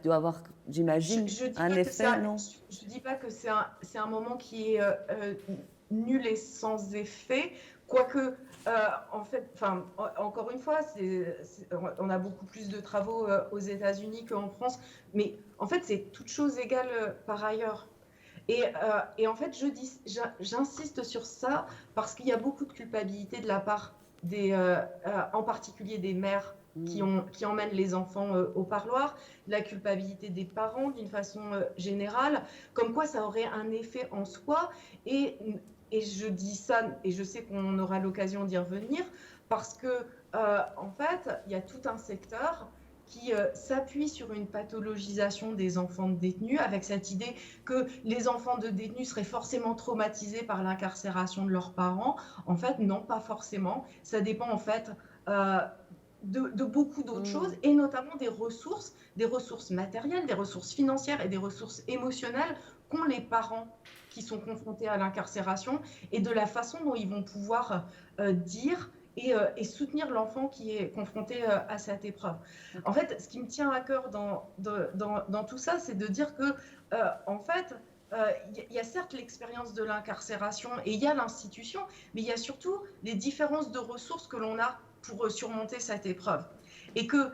doit avoir, j'imagine, un effet, non? Je ne dis pas que c'est un moment qui est nul et sans effet, quoique, en fait, encore une fois, on a beaucoup plus de travaux aux États-Unis qu'en France, mais en fait, c'est toute chose égale par ailleurs. Et en fait, j'insiste sur ça parce qu'il y a beaucoup de culpabilité de la part en particulier des mères qui emmènent les enfants au parloir, la culpabilité des parents d'une façon générale, comme quoi ça aurait un effet en soi. Et, et je dis ça, et je sais qu'on aura l'occasion d'y revenir, parce que en fait, il y a tout un secteur qui s'appuie sur une pathologisation des enfants de détenus, avec cette idée que les enfants de détenus seraient forcément traumatisés par l'incarcération de leurs parents. En fait, non, pas forcément. Ça dépend en fait de beaucoup d'autres choses, et notamment des ressources matérielles, des ressources financières et des ressources émotionnelles qu'ont les parents qui sont confrontés à l'incarcération, et de la façon dont ils vont pouvoir dire et soutenir l'enfant qui est confronté à cette épreuve. En fait, ce qui me tient à cœur dans tout ça, c'est de dire que, en fait, il y a certes l'expérience de l'incarcération et il y a l'institution, mais il y a surtout les différences de ressources que l'on a pour surmonter cette épreuve. Et que,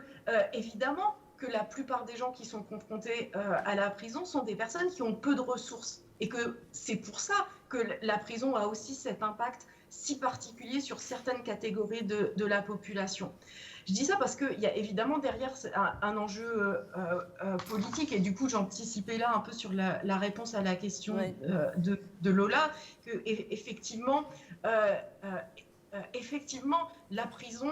évidemment, que la plupart des gens qui sont confrontés à la prison sont des personnes qui ont peu de ressources. Et que c'est pour ça que la prison a aussi cet impact si particulier sur certaines catégories de la population. Je dis ça parce qu'il y a évidemment derrière un enjeu politique, et du coup j'anticipais là un peu sur la réponse à la question de Lola, que effectivement, effectivement la prison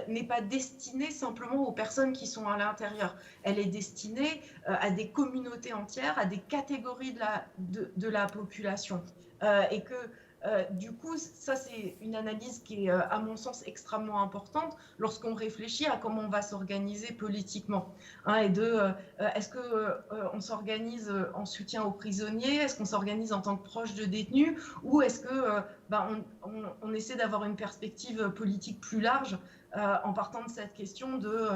n'est pas destinée simplement aux personnes qui sont à l'intérieur. Elle est destinée à des communautés entières, à des catégories de la population. Et que du coup, ça c'est une analyse qui est, à mon sens, extrêmement importante lorsqu'on réfléchit à comment on va s'organiser politiquement. Est-ce qu'on s'organise en soutien aux prisonniers? Est-ce qu'on s'organise en tant que proche de détenus? Ou est-ce que on essaie d'avoir une perspective politique plus large en partant de cette question de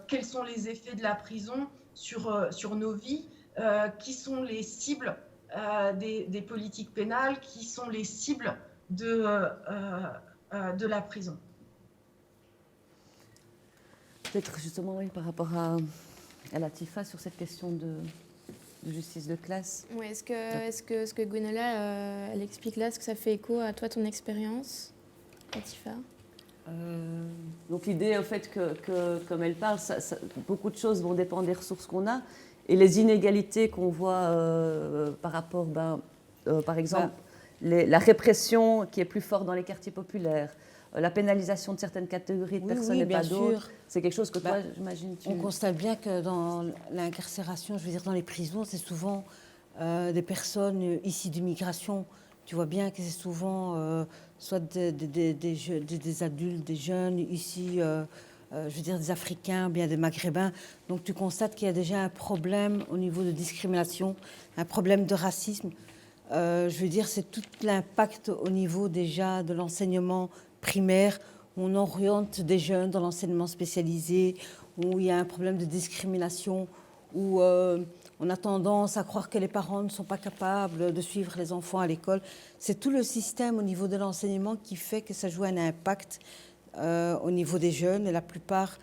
quels sont les effets de la prison sur nos vies, qui sont les cibles des politiques pénales, qui sont les cibles de la prison. Peut-être justement, oui, par rapport à Latifa sur cette question de justice de classe. Oui, est-ce que Gwenola, elle explique là, est-ce que ça fait écho à toi, ton expérience, Latifa? Donc l'idée, au fait, que comme elle parle, beaucoup de choses vont dépendre des ressources qu'on a. Et les inégalités qu'on voit par rapport, par exemple, la répression qui est plus forte dans les quartiers populaires, la pénalisation de certaines catégories de personnes et pas d'autres, c'est quelque chose que toi, j'imagine, On constate bien que dans l'incarcération, je veux dire dans les prisons, c'est souvent des personnes issues d'immigration. Tu vois bien que c'est souvent soit des adultes, des jeunes ici, je veux dire des Africains, bien des Maghrébins. Donc tu constates qu'il y a déjà un problème au niveau de discrimination, un problème de racisme. Je veux dire, c'est tout l'impact au niveau déjà de l'enseignement primaire, où on oriente des jeunes dans l'enseignement spécialisé, où il y a un problème de discrimination, où on a tendance à croire que les parents ne sont pas capables de suivre les enfants à l'école. C'est tout le système au niveau de l'enseignement qui fait que ça joue un impact au niveau des jeunes. Et la plupart,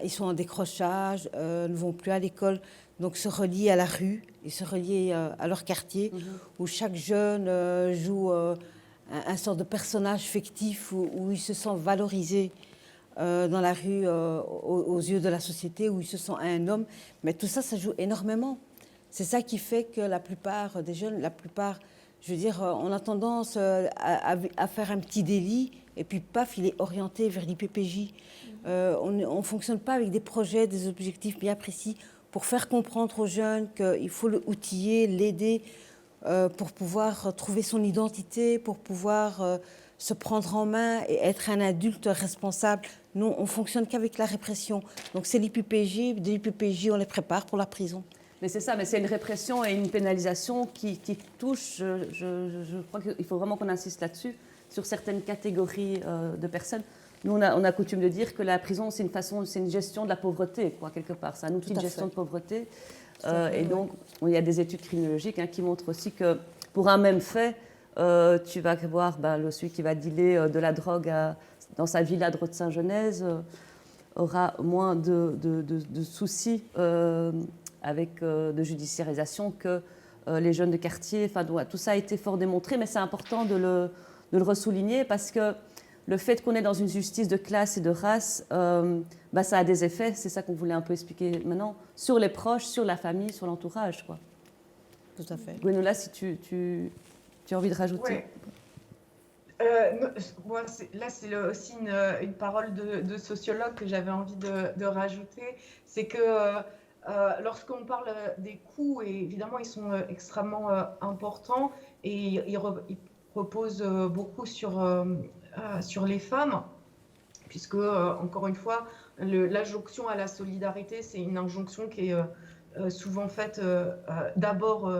ils sont en décrochage, ne vont plus à l'école, donc se relient à la rue et se relient à leur quartier, où chaque jeune joue un sort de personnage fictif où il se sent valorisé dans la rue aux yeux de la société, où il se sent un homme. Mais tout ça, ça joue énormément. C'est ça qui fait que la plupart des jeunes, je veux dire, on a tendance à faire un petit délit et puis paf, il est orienté vers l'IPPJ. On ne fonctionne pas avec des projets, des objectifs bien précis pour faire comprendre aux jeunes qu'il faut l'outiller, l'aider pour pouvoir trouver son identité, pour pouvoir se prendre en main et être un adulte responsable. Nous, on ne fonctionne qu'avec la répression. Donc c'est l'IPPJ, de l'IPPJ, on les prépare pour la prison. Mais c'est ça, mais c'est une répression et une pénalisation qui touche, je crois qu'il faut vraiment qu'on insiste là-dessus, sur certaines catégories de personnes. Nous, on a coutume de dire que la prison, c'est une gestion de la pauvreté, quoi, quelque part. C'est un outil de gestion de pauvreté. Et donc, il y a des études criminologiques qui montrent aussi que pour un même fait, tu vas voir celui qui va dealer de la drogue dans sa villa de Saint-Genèse aura moins de soucis avec de judiciarisation que les jeunes de quartier. Enfin, tout ça a été fort démontré, mais c'est important de le ressouligner parce que le fait qu'on est dans une justice de classe et de race, ça a des effets, c'est ça qu'on voulait un peu expliquer maintenant, sur les proches, sur la famille, sur l'entourage, quoi. Tout à fait. Gwenola, si tu as envie de rajouter. Ouais. Moi, là, c'est aussi une parole de sociologue que j'avais envie de rajouter. C'est que lorsqu'on parle des coûts, et évidemment, ils sont extrêmement importants et ils reposent beaucoup sur les femmes, puisque, encore une fois, l'injonction à la solidarité, c'est une injonction qui est souvent faite d'abord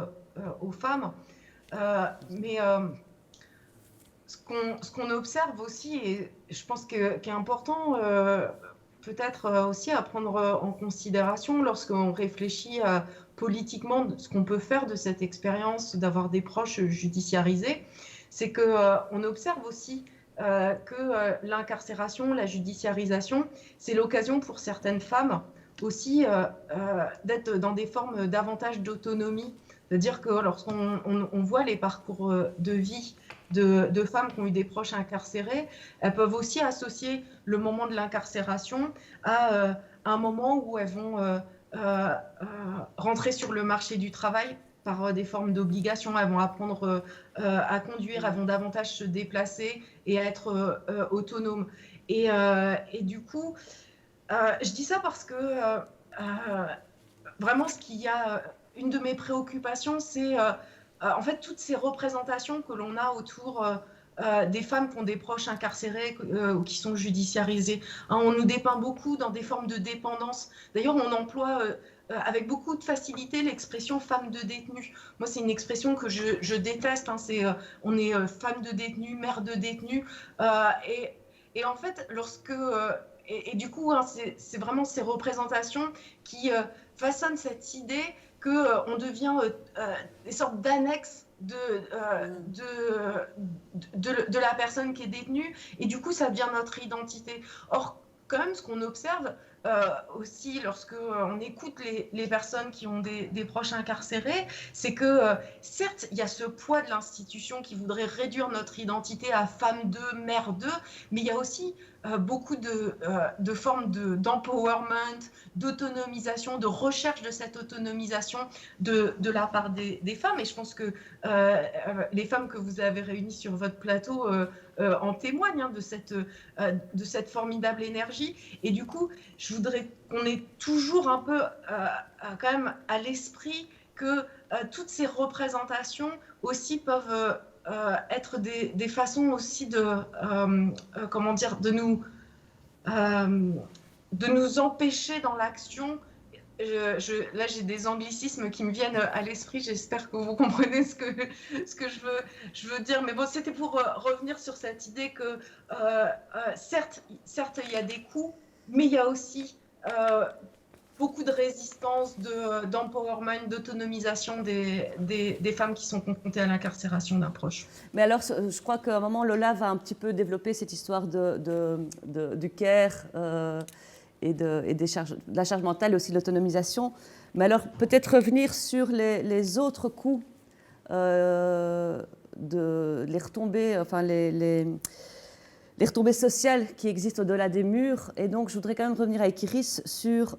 aux femmes. Mais ce qu'on observe aussi, et je pense qui est important peut-être aussi à prendre en considération lorsqu'on réfléchit politiquement ce qu'on peut faire de cette expérience d'avoir des proches judiciarisés, c'est qu'on observe aussi que l'incarcération, la judiciarisation, c'est l'occasion pour certaines femmes aussi d'être dans des formes davantage d'autonomie. C'est-à-dire que lorsqu'on voit les parcours de vie de femmes qui ont eu des proches incarcérés, elles peuvent aussi associer le moment de l'incarcération à un moment où elles vont rentrer sur le marché du travail par des formes d'obligation. Elles vont apprendre à conduire, elles vont davantage se déplacer et à être autonomes. Et du coup, je dis ça parce que vraiment ce qu'il y a... Une de mes préoccupations, c'est en fait toutes ces représentations que l'on a autour des femmes qui ont des proches incarcérés ou qui sont judiciarisées. On nous dépeint beaucoup dans des formes de dépendance. D'ailleurs, on emploie avec beaucoup de facilité l'expression femme de détenu. Moi, c'est une expression que je déteste. On est femme de détenu, mère de détenu. Et en fait, et du coup, c'est vraiment ces représentations qui façonnent cette idée qu'on devient des sortes d'annexes de la personne qui est détenue, et du coup, ça devient notre identité. Or, quand même, ce qu'on observe aussi lorsqu'on écoute les personnes qui ont des proches incarcérés, c'est que certes, il y a ce poids de l'institution qui voudrait réduire notre identité à femme d'eux, mère d'eux, mais il y a aussi beaucoup de formes d'empowerment, d'autonomisation, de recherche de cette autonomisation de la part des femmes. Et je pense que les femmes que vous avez réunies sur votre plateau en témoignent de cette formidable énergie. Et du coup, je voudrais qu'on ait toujours un peu quand même à l'esprit que toutes ces représentations aussi peuvent être des façons aussi comment dire, de nous empêcher dans l'action. Là, j'ai des anglicismes qui me viennent à l'esprit. J'espère que vous comprenez ce que je veux dire. Mais bon, c'était pour revenir sur cette idée que certes, il y a des coûts, mais il y a aussi beaucoup de résistance, d'empowerment, d'autonomisation des femmes qui sont confrontées à l'incarcération d'un proche. Mais alors, je crois qu'à un moment, Lola va un petit peu développer cette histoire du care et de la charge mentale et aussi de l'autonomisation. Mais alors, peut-être revenir sur les autres coûts, les retombées, enfin les retombées sociales qui existent au-delà des murs. Et donc, je voudrais quand même revenir avec Iris sur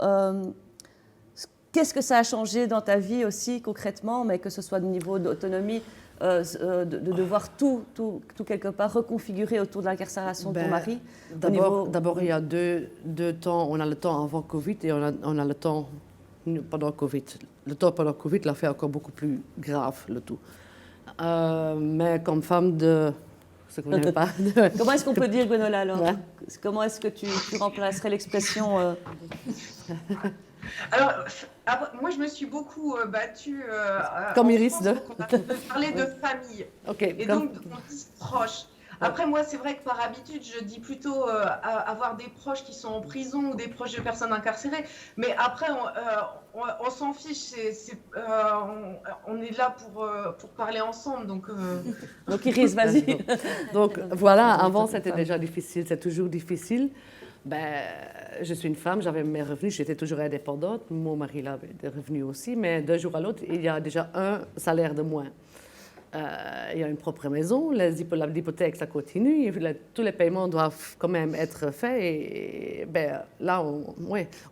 qu'est-ce que ça a changé dans ta vie aussi concrètement, mais que ce soit de niveau d'autonomie, de devoir tout quelque part reconfigurer autour de l'incarcération de ton mari. D'abord, il y a deux temps. On a le temps avant Covid et on a le temps pendant Covid. Le temps pendant Covid l'a fait encore beaucoup plus grave, le tout. Mais comme femme de... Pas Comment est-ce qu'on peut dire, Gwenola, alors ouais. Comment est-ce que tu remplacerais l'expression Alors, moi, je me suis beaucoup battue comme Iris on a parlé de famille et donc on dit proche. Après, moi, c'est vrai que par habitude, je dis plutôt avoir des proches qui sont en prison ou des proches de personnes incarcérées. Mais après, on s'en fiche. On est là pour parler ensemble. Donc Iris, vas-y. Donc voilà, avant, c'était déjà difficile. C'est toujours difficile. Ben, je suis une femme, j'avais mes revenus, j'étais toujours indépendante. Mon mari il avait des revenus aussi, mais d'un jour à l'autre, il y a déjà un salaire de moins. Il y a une propre maison, l'hypothèque, ça continue, et tous les paiements doivent quand même être faits. Et ben, là,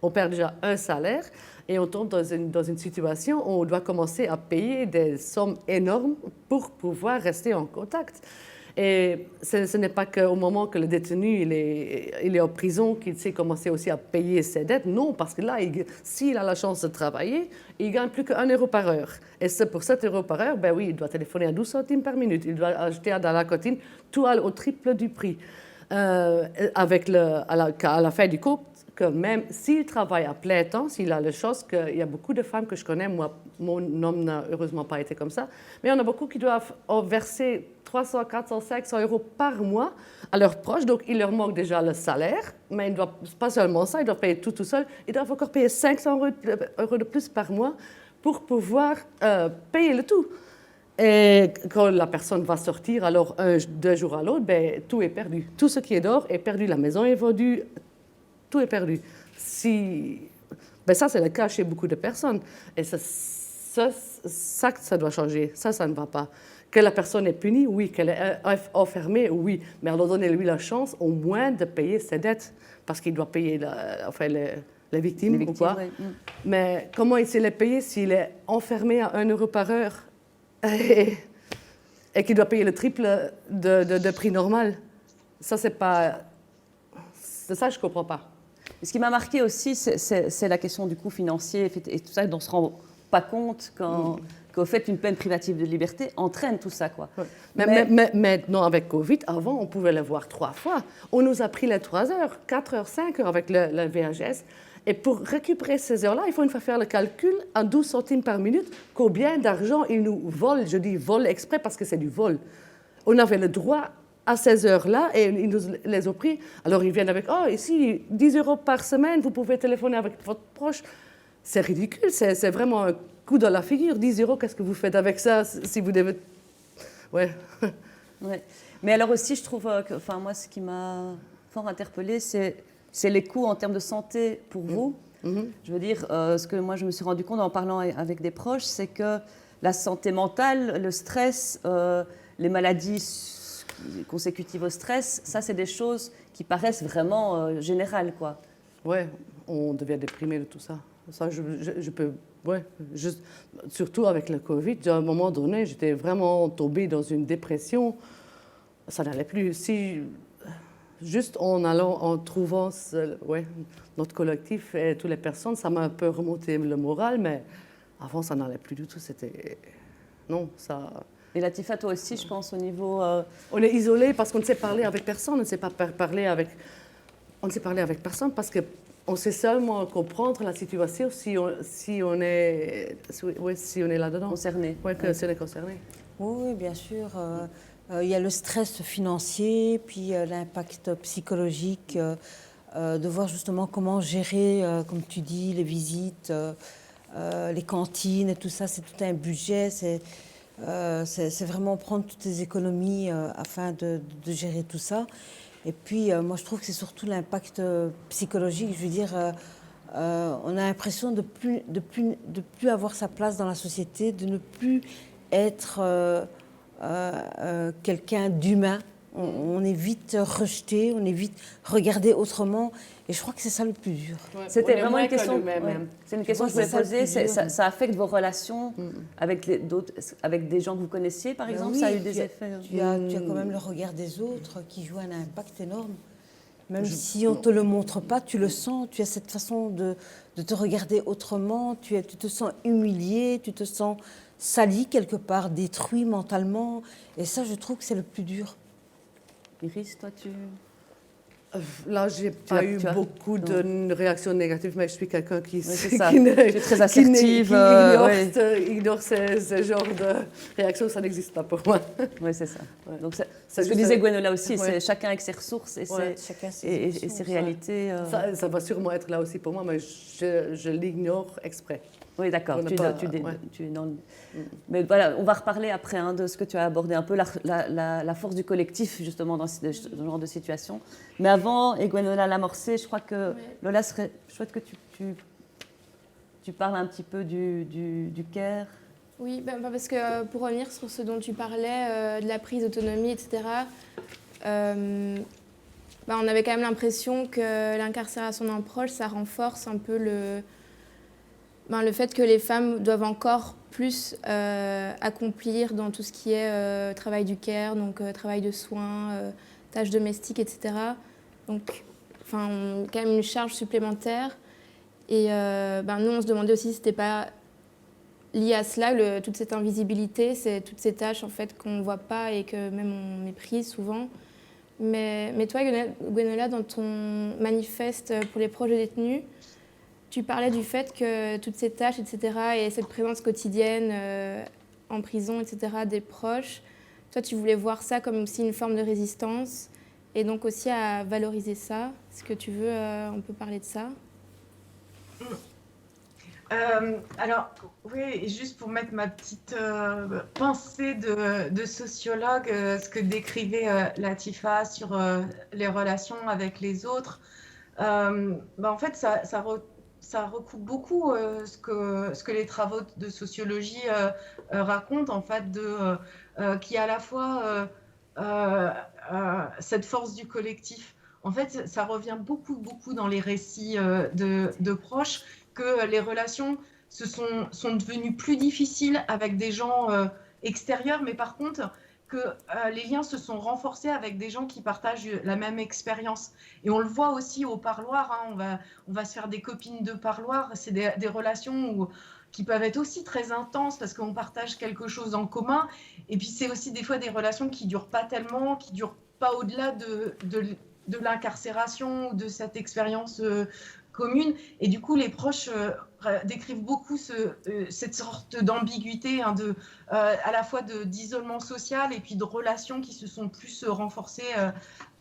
on perd déjà un salaire et on tombe dans une situation où on doit commencer à payer des sommes énormes pour pouvoir rester en contact. Et ce n'est pas qu'au moment que le détenu il est en prison qu'il sait commencer aussi à payer ses dettes. Non, parce que là, s'il a la chance de travailler, il gagne plus qu'1 euro par heure. Et c'est pour 7 euros par heure, ben oui, il doit téléphoner à 12 centimes par minute. Il doit acheter dans la cantine tout au triple du prix. Avec à la fin du cours, que même s'il travaille à plein temps, s'il a la chance, qu'il y a beaucoup de femmes que je connais, moi, mon homme n'a heureusement pas été comme ça, mais il y en a beaucoup qui doivent verser 300, 400, 500 euros par mois à leurs proches, donc il leur manque déjà le salaire, mais ils doivent, pas seulement ça, ils doivent payer tout seul, ils doivent encore payer 500 euros de plus par mois pour pouvoir payer le tout. Et quand la personne va sortir, alors 2 jours à l'autre, ben, tout est perdu. Tout ce qui est dehors est perdu, la maison est vendue, tout est perdu. Ben ça, c'est le cas chez beaucoup de personnes. Et ça doit changer. Ça ne va pas. Que la personne est punie, oui. Qu'elle est enfermée, oui. Mais alors donnez-lui la chance, au moins, de payer ses dettes. Parce qu'il doit payer les victimes ou quoi. Oui. Mais comment il sait les payer s'il est enfermé à 1 euro par heure et qu'il doit payer le triple de prix normal? Ça, c'est pas... Ça, je ne comprends pas. Ce qui m'a marqué aussi, c'est la question du coût financier et tout ça, dont on ne se rend pas compte qu'au fait, une peine privative de liberté entraîne tout ça, quoi. Ouais. Mais non, avec Covid, avant, on pouvait le voir 3 fois. On nous a pris les 3 heures, 4 heures, 5 heures avec le VHS. Et pour récupérer ces heures-là, il faut une fois faire le calcul à 12 centimes par minute, combien d'argent ils nous volent. Je dis vol exprès parce que c'est du vol. On avait le droit à ces heures-là, et ils nous les ont pris. Alors, ils viennent avec, oh, ici, 10 euros par semaine, vous pouvez téléphoner avec votre proche. C'est ridicule, c'est vraiment un coup dans la figure. 10 euros, qu'est-ce que vous faites avec ça si vous devez... Ouais. Ouais. Mais alors aussi, je trouve que, enfin, moi, ce qui m'a fort interpellée, c'est les coûts en termes de santé pour vous. Je veux dire, ce que moi, je me suis rendu compte en parlant avec des proches, c'est que la santé mentale, le stress, les maladies consécutives au stress, ça, c'est des choses qui paraissent vraiment générales, quoi. Ouais, on devient déprimé de tout ça. Ça, je peux... Ouais, surtout avec le Covid, à un moment donné, j'étais vraiment tombée dans une dépression. Ça n'allait plus. Juste en trouvant notre collectif et toutes les personnes, ça m'a un peu remonté le moral, mais avant, ça n'allait plus du tout. C'était... Non, ça... Et Latifa, toi aussi, je pense, au niveau... On est isolé parce qu'on ne sait parler avec personne, on ne sait pas parler avec... On ne sait parler avec personne parce qu'on sait seulement comprendre la situation si on est là-dedans. Concerné. Oui, que c'est concerné. Oui, bien sûr. Il y a le stress financier, puis l'impact psychologique, de voir justement comment gérer, comme tu dis, les visites, les cantines et tout ça. C'est tout un budget, c'est vraiment prendre toutes les économies afin de gérer tout ça. Et puis, moi, je trouve que c'est surtout l'impact psychologique. Je veux dire, on a l'impression de plus avoir sa place dans la société, de ne plus être quelqu'un d'humain. On est vite rejeté, on est vite regardé autrement. Et je crois que c'est ça le plus dur. Ouais, C'était vraiment une question. C'est une question que je voulais poser. Ça affecte vos relations avec des gens que vous connaissiez, par exemple? Oui, ça a eu des effets? Tu as quand même le regard des autres qui joue un impact énorme. Même si on ne te le montre pas, tu le sens. Tu as cette façon de te regarder autrement. Tu te sens humilié, tu te sens sali quelque part, détruit mentalement. Et ça, je trouve que c'est le plus dur. Iris, toi, tu... Là, je n'ai pas eu beaucoup de réactions négatives, mais je suis quelqu'un qui est très assertive. Ignore ce genre de réactions, ça n'existe pas pour moi. Oui, c'est ça. Ouais. Donc, c'est ce que disait Gwenola aussi, c'est chacun avec ses ressources et ses réalités. Ça va sûrement être là aussi pour moi, mais je l'ignore exprès. Oui, d'accord. On n'a Tu, pas- tu- ouais. tu es dans le- Mais voilà, on va reparler après de ce que tu as abordé un peu, la force du collectif, justement, dans ce genre de situation. Mais avant, et Gwenola l'a amorcé, je crois que Lola serait chouette que tu parles un petit peu du CARE. Oui, parce que pour revenir sur ce dont tu parlais, de la prise d'autonomie, etc., on avait quand même l'impression que l'incarcération d'un proche, ça renforce un peu le fait que les femmes doivent encore plus accomplir dans tout ce qui est travail du care, donc travail de soins, tâches domestiques, etc. Donc, quand même une charge supplémentaire. Et nous, on se demandait aussi si c'était pas lié à cela, toute cette invisibilité, c'est toutes ces tâches en fait qu'on ne voit pas et que même on méprise souvent. Mais toi, Gwenola, dans ton manifeste pour les proches de détenus, tu parlais du fait que toutes ces tâches, etc., et cette présence quotidienne en prison, etc., des proches, toi, tu voulais voir ça comme aussi une forme de résistance et donc aussi à valoriser ça. Est-ce que tu veux, on peut parler de ça ? Alors, oui, juste pour mettre ma petite pensée de sociologue, ce que décrivait Latifa sur les relations avec les autres, en fait, ça recoupe beaucoup ce que les travaux de sociologie racontent, en fait, qui est à la fois cette force du collectif. En fait, ça revient beaucoup dans les récits de proches, que les relations sont devenues plus difficiles avec des gens extérieurs, mais par contre, que les liens se sont renforcés avec des gens qui partagent la même expérience. Et on le voit aussi au parloir, hein, on va se faire des copines de parloir, c'est des relations qui peuvent être aussi très intenses parce qu'on partage quelque chose en commun. Et puis c'est aussi des fois des relations qui ne durent pas tellement, qui ne durent pas au-delà de l'incarcération ou de cette expérience commune. Et du coup, les proches décrivent beaucoup cette sorte d'ambiguïté, hein, à la fois d'isolement social et puis de relations qui se sont plus renforcées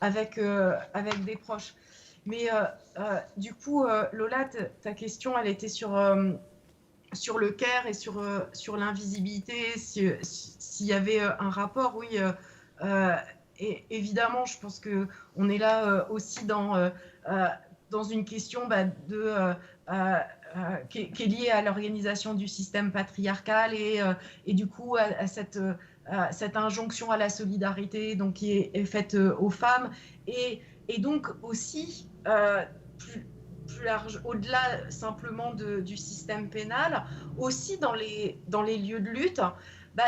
avec des proches. Mais du coup, Lola, ta question, elle était sur le care et sur l'invisibilité, s'il y avait un rapport, oui. Et évidemment, je pense qu'on est là aussi dans une question qui est liée à l'organisation du système patriarcal et du coup à cette injonction à la solidarité donc, qui est faite aux femmes. Et donc aussi, plus large, au-delà simplement du système pénal, aussi dans les lieux de lutte,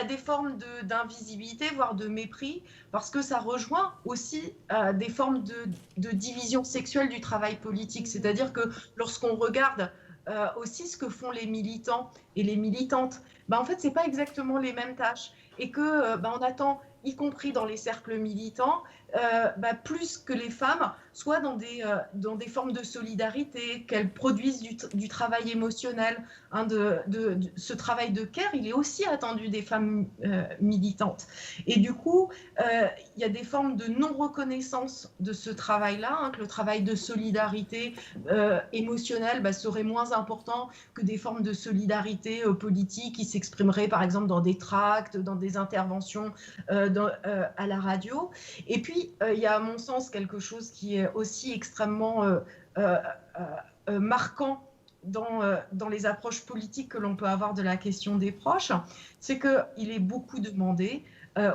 des formes d'invisibilité, voire de mépris, parce que ça rejoint aussi des formes de division sexuelle du travail politique. C'est-à-dire que lorsqu'on regarde aussi ce que font les militants et les militantes, en fait, ce n'est pas exactement les mêmes tâches. Et qu'on attend, y compris dans les cercles militants, plus que les femmes soient dans des formes de solidarité, qu'elles produisent du travail émotionnel. Hein, ce travail de care, il est aussi attendu des femmes militantes. Et du coup, il y a des formes de non-reconnaissance de ce travail-là, hein, que le travail de solidarité émotionnelle serait moins important que des formes de solidarité politique qui s'exprimeraient par exemple dans des tracts, dans des interventions à la radio. Et puis, il y a à mon sens quelque chose qui est aussi extrêmement marquant dans les approches politiques que l'on peut avoir de la question des proches, c'est qu'il est beaucoup demandé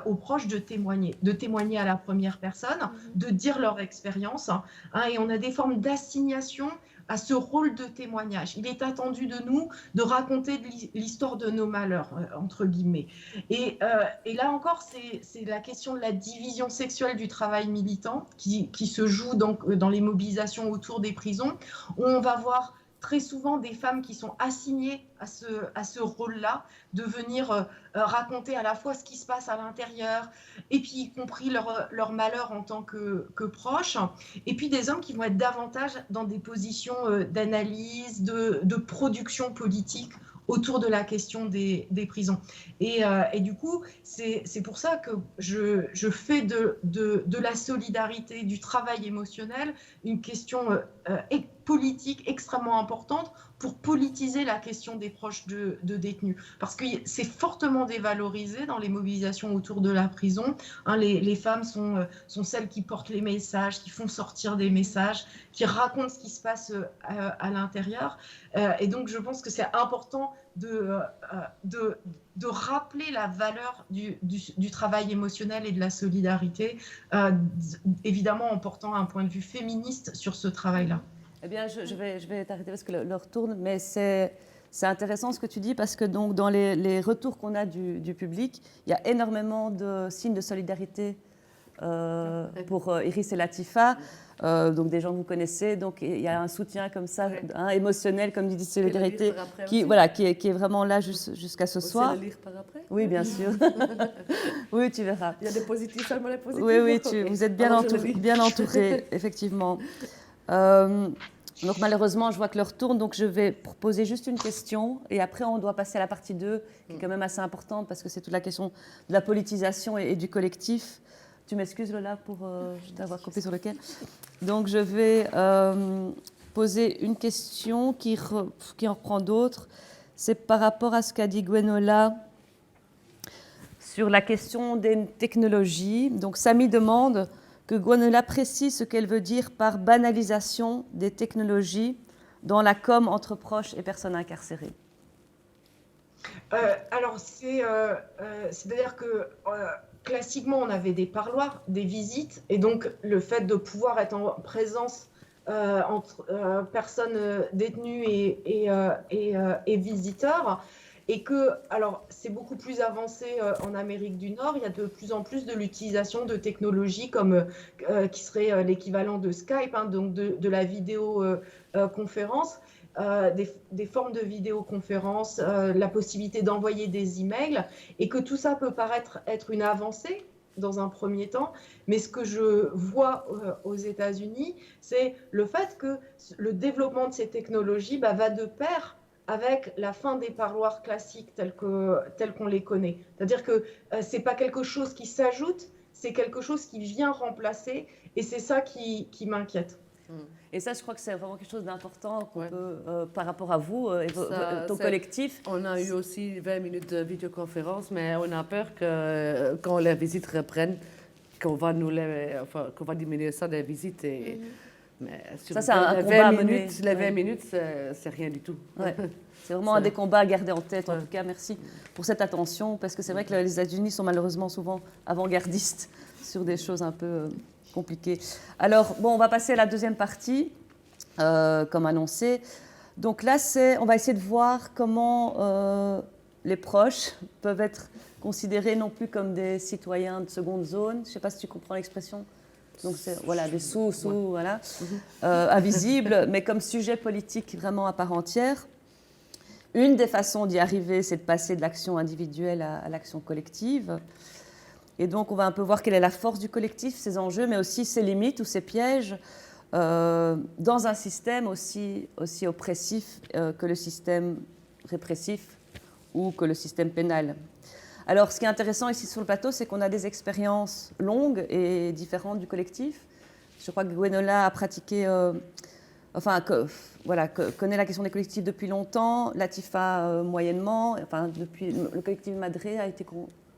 aux proches de témoigner à la première personne, de dire leur expérience, hein, et on a des formes d'assignation à ce rôle de témoignage. Il est attendu de nous de raconter l'histoire de nos malheurs, entre guillemets. Et là encore, c'est la question de la division sexuelle du travail militant qui se joue dans les mobilisations autour des prisons, où on va voir très souvent des femmes qui sont assignées à ce rôle-là, de venir raconter à la fois ce qui se passe à l'intérieur, et puis y compris leur malheur en tant que proches, et puis des hommes qui vont être davantage dans des positions d'analyse, de production politique autour de la question des prisons. Et du coup, c'est pour ça que je fais de la solidarité, du travail émotionnel, une question politique extrêmement importante pour politiser la question des proches de détenus. Parce que c'est fortement dévalorisé dans les mobilisations autour de la prison. Hein, les femmes sont celles qui portent les messages, qui font sortir des messages, qui racontent ce qui se passe à l'intérieur. Et donc, je pense que c'est important de rappeler la valeur du travail émotionnel et de la solidarité, évidemment en portant un point de vue féministe sur ce travail-là. Eh bien, je vais t'arrêter parce que l'heure tourne, mais c'est intéressant ce que tu dis parce que donc, dans les retours qu'on a du public, il y a énormément de signes de solidarité pour Iris et Latifa, donc des gens que vous connaissez, donc il y a un soutien comme ça, hein, émotionnel, comme dit solidarité, qui est vraiment là jusqu'à ce soir. C'est le lire par après. Oui, bien sûr. Oui, tu verras. Il y a des positifs, seulement les positifs. Oui, vous êtes bien entourés, effectivement. Donc malheureusement, je vois que l'heure tourne, donc je vais poser juste une question et après on doit passer à la partie 2, qui est quand même assez importante parce que c'est toute la question de la politisation et du collectif. Tu m'excuses Lola pour d'avoir coupé sur lequel. Donc je vais poser une question qui en reprend d'autres. C'est par rapport à ce qu'a dit Gwenola sur la question des technologies. Donc Samy demande que Gwenola précise ce qu'elle veut dire par banalisation des technologies dans la com entre proches et personnes incarcérées. Alors, c'est-à-dire que classiquement, on avait des parloirs, des visites, et donc le fait de pouvoir être en présence entre personnes détenues et visiteurs, et que, alors, c'est beaucoup plus avancé en Amérique du Nord. Il y a de plus en plus de l'utilisation de technologies comme qui serait l'équivalent de Skype, hein, donc de la vidéoconférence, des formes de vidéoconférence, la possibilité d'envoyer des emails, et que tout ça peut paraître être une avancée dans un premier temps, mais ce que je vois aux États-Unis, c'est le fait que le développement de ces technologies va de pair avec la fin des parloirs classiques tels qu'on les connaît. C'est-à-dire que ce n'est pas quelque chose qui s'ajoute, c'est quelque chose qui vient remplacer, et c'est ça qui m'inquiète. Et ça, je crois que c'est vraiment quelque chose d'important par rapport à vous et ton collectif. On a eu aussi 20 minutes de vidéoconférence, mais on a peur que quand les visites reprennent, qu'on va diminuer ça des visites. Mais ça, c'est un combat à mener. Les 20 minutes, c'est rien du tout. Ouais. C'est vraiment un des combats à garder en tête. En tout cas, merci pour cette attention, parce que c'est vrai que les États-Unis sont malheureusement souvent avant-gardistes sur des choses un peu compliquées. Alors, bon, on va passer à la deuxième partie, comme annoncé. Donc là, on va essayer de voir comment les proches peuvent être considérés non plus comme des citoyens de seconde zone. Je ne sais pas si tu comprends l'expression. Donc, c'est des voilà, invisibles, mais comme sujet politique vraiment à part entière. Une des façons d'y arriver, c'est de passer de l'action individuelle à l'action collective. Et donc, on va un peu voir quelle est la force du collectif, ses enjeux, mais aussi ses limites ou ses pièges dans un système aussi oppressif que le système répressif ou que le système pénal. Alors, ce qui est intéressant ici sur le plateau, c'est qu'on a des expériences longues et différentes du collectif. Je crois que Gwenola a pratiqué, connaît la question des collectifs depuis longtemps, Latifa moyennement. Enfin, depuis le collectif Madré a été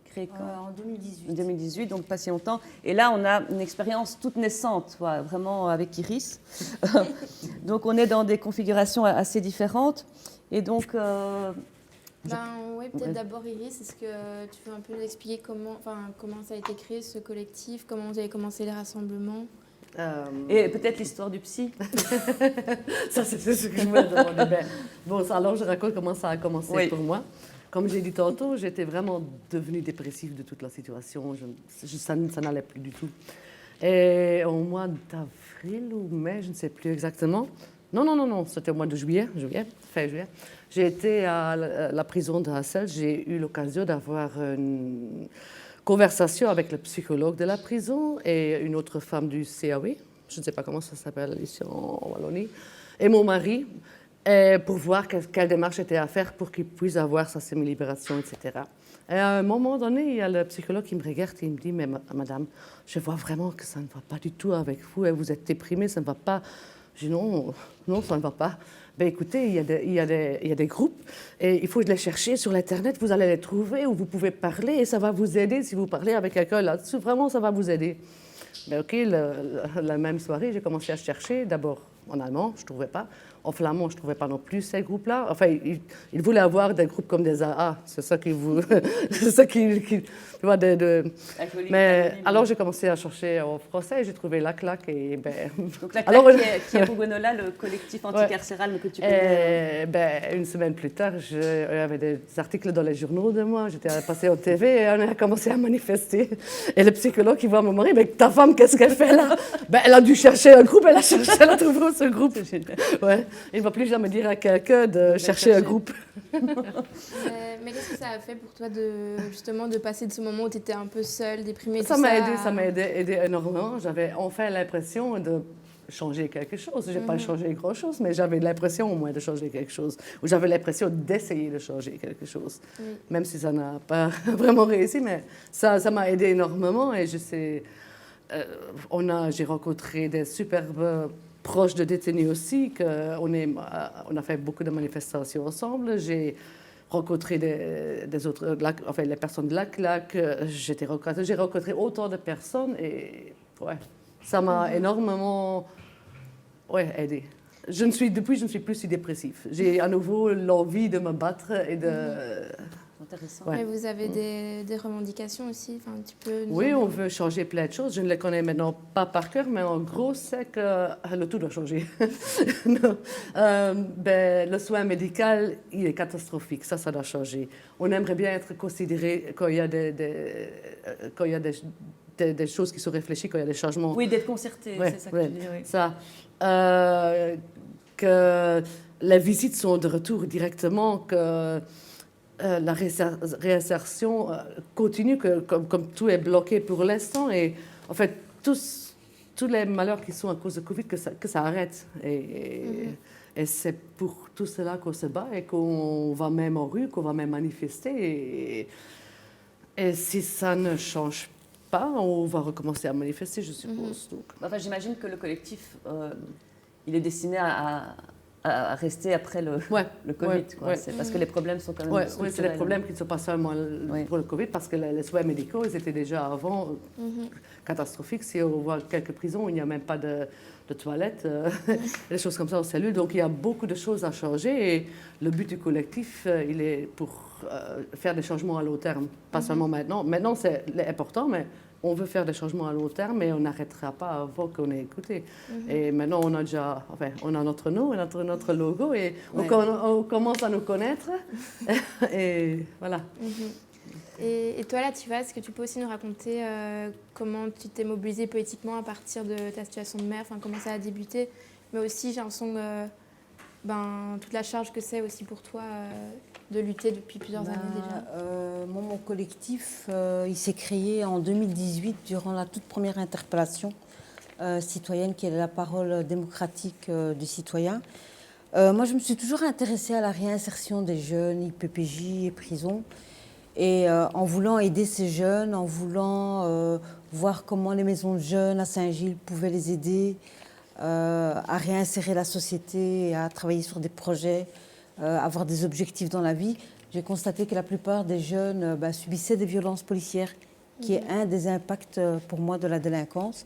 créé quand en 2018. En 2018, donc pas si longtemps. Et là, on a une expérience toute naissante, vraiment avec Iris. Donc, on est dans des configurations assez différentes. Et donc... peut-être d'abord Iris, est-ce que tu peux un peu nous expliquer comment ça a été créé ce collectif, comment vous avez commencé les rassemblements et peut-être l'histoire du psy. Ça, c'est ce que je me demandais. Alors je raconte comment ça a commencé pour moi. Comme j'ai dit tantôt, j'étais vraiment devenue dépressive de toute la situation. Ça n'allait plus du tout. Et au mois d'avril ou mai, je ne sais plus exactement. Non, c'était au mois de fin juillet. J'ai été à la prison de Hasselt. J'ai eu l'occasion d'avoir une conversation avec le psychologue de la prison et une autre femme du CAW, je ne sais pas comment ça s'appelle ici en Wallonie, et mon mari, pour voir quelle démarche était à faire pour qu'il puisse avoir sa semi-libération, etc. Et à un moment donné, il y a le psychologue qui me regarde et il me dit « Mais madame, je vois vraiment que ça ne va pas du tout avec vous et vous êtes déprimée, ça ne va pas. J'ai dit non, non, ça ne va pas. Ben écoutez, il y a des groupes et il faut les chercher sur l'Internet, vous allez les trouver où vous pouvez parler et ça va vous aider si vous parlez avec quelqu'un là-dessus. Vraiment, ça va vous aider. Ben ok, la même soirée, j'ai commencé à chercher, d'abord en allemand, je ne trouvais pas. En flamand, je ne trouvais pas non plus ces groupes-là. Enfin, ils voulaient avoir des groupes comme des AA, c'est ça qu'ils voulaient. C'est ça tu vois, mais alors j'ai commencé à chercher en français et j'ai trouvé La Claque. Et, ben, Donc La Claque qui est à Gwenola, le collectif anticarcéral que tu connais. Ben, une semaine plus tard, il y avait des articles dans les journaux de moi, j'étais passée au TV et on a commencé à manifester. Et le psychologue qui voit mon mari, mais ta femme, qu'est-ce qu'elle fait là? Ben, elle a dû chercher un groupe, elle a trouvé ce groupe. Ouais. Il ne va plus jamais dire à quelqu'un de chercher un groupe. Mais qu'est-ce que ça a fait pour toi justement de passer de ce moment où tu étais un peu seule, déprimée, Ça m'a aidé énormément. J'avais enfin l'impression de changer quelque chose. Je n'ai pas changé grand-chose, mais j'avais l'impression au moins de changer quelque chose. Ou j'avais l'impression d'essayer de changer quelque chose. Oui. Même si ça n'a pas vraiment réussi, mais ça m'a aidé énormément. Et je sais, j'ai rencontré des superbes proches de détenus aussi, on a fait beaucoup de manifestations ensemble. J'ai rencontré des autres, enfin les personnes de la Claque. J'ai rencontré autant de personnes et ouais, ça m'a énormément aidé. Depuis, je ne suis plus si dépressive. J'ai à nouveau l'envie de me battre et de... Intéressant. Ouais. Et vous avez des revendications aussi, enfin, Oui, on veut changer plein de choses. Je ne les connais maintenant pas par cœur, mais en gros, c'est que le tout doit changer. Le soin médical, il est catastrophique. Ça doit changer. On aimerait bien être considéré quand il y a des choses qui sont réfléchies, quand il y a des changements. Oui, d'être concerté, c'est ça que tu dis. Oui. Ça. Que les visites sont de retour directement, que la réinsertion continue, comme tout est bloqué pour l'instant. Et en fait, tous les malheurs qui sont à cause de Covid, que ça arrête. Et c'est pour tout cela qu'on se bat et qu'on va même en rue, qu'on va même manifester. Et si ça ne change pas, on va recommencer à manifester, je suppose. Donc. Enfin, j'imagine que le collectif, il est destiné à rester après le Covid. C'est parce que les problèmes sont quand même structurels. Oui, c'est les problèmes qui ne sont pas seulement pour le Covid, parce que les soins médicaux, ils étaient déjà avant catastrophiques. Si on voit quelques prisons où il n'y a même pas de toilettes, des choses comme ça en cellule. Donc il y a beaucoup de choses à changer et le but du collectif, il est pour faire des changements à long terme, pas seulement maintenant. Maintenant, c'est important, mais on veut faire des changements à long terme, mais on n'arrêtera pas avant qu'on ait écouté. Et maintenant, on a notre nom, notre logo, et on commence à nous connaître. Et voilà. Et toi, là, tu vois, est-ce que tu peux aussi nous raconter comment tu t'es mobilisée politiquement à partir de ta situation de mère, comment ça a débuté, mais aussi, j'ai l'impression toute la charge que c'est aussi pour toi de lutter depuis plusieurs années déjà. Mon collectif, il s'est créé en 2018 durant la toute première interpellation citoyenne qui est la parole démocratique du citoyen. Moi, je me suis toujours intéressée à la réinsertion des jeunes, IPPJ et prison. Et en voulant aider ces jeunes, en voulant voir comment les maisons de jeunes à Saint-Gilles pouvaient les aider à réinsérer la société, à travailler sur des projets, avoir des objectifs dans la vie, j'ai constaté que la plupart des jeunes subissaient des violences policières, qui est un des impacts pour moi de la délinquance.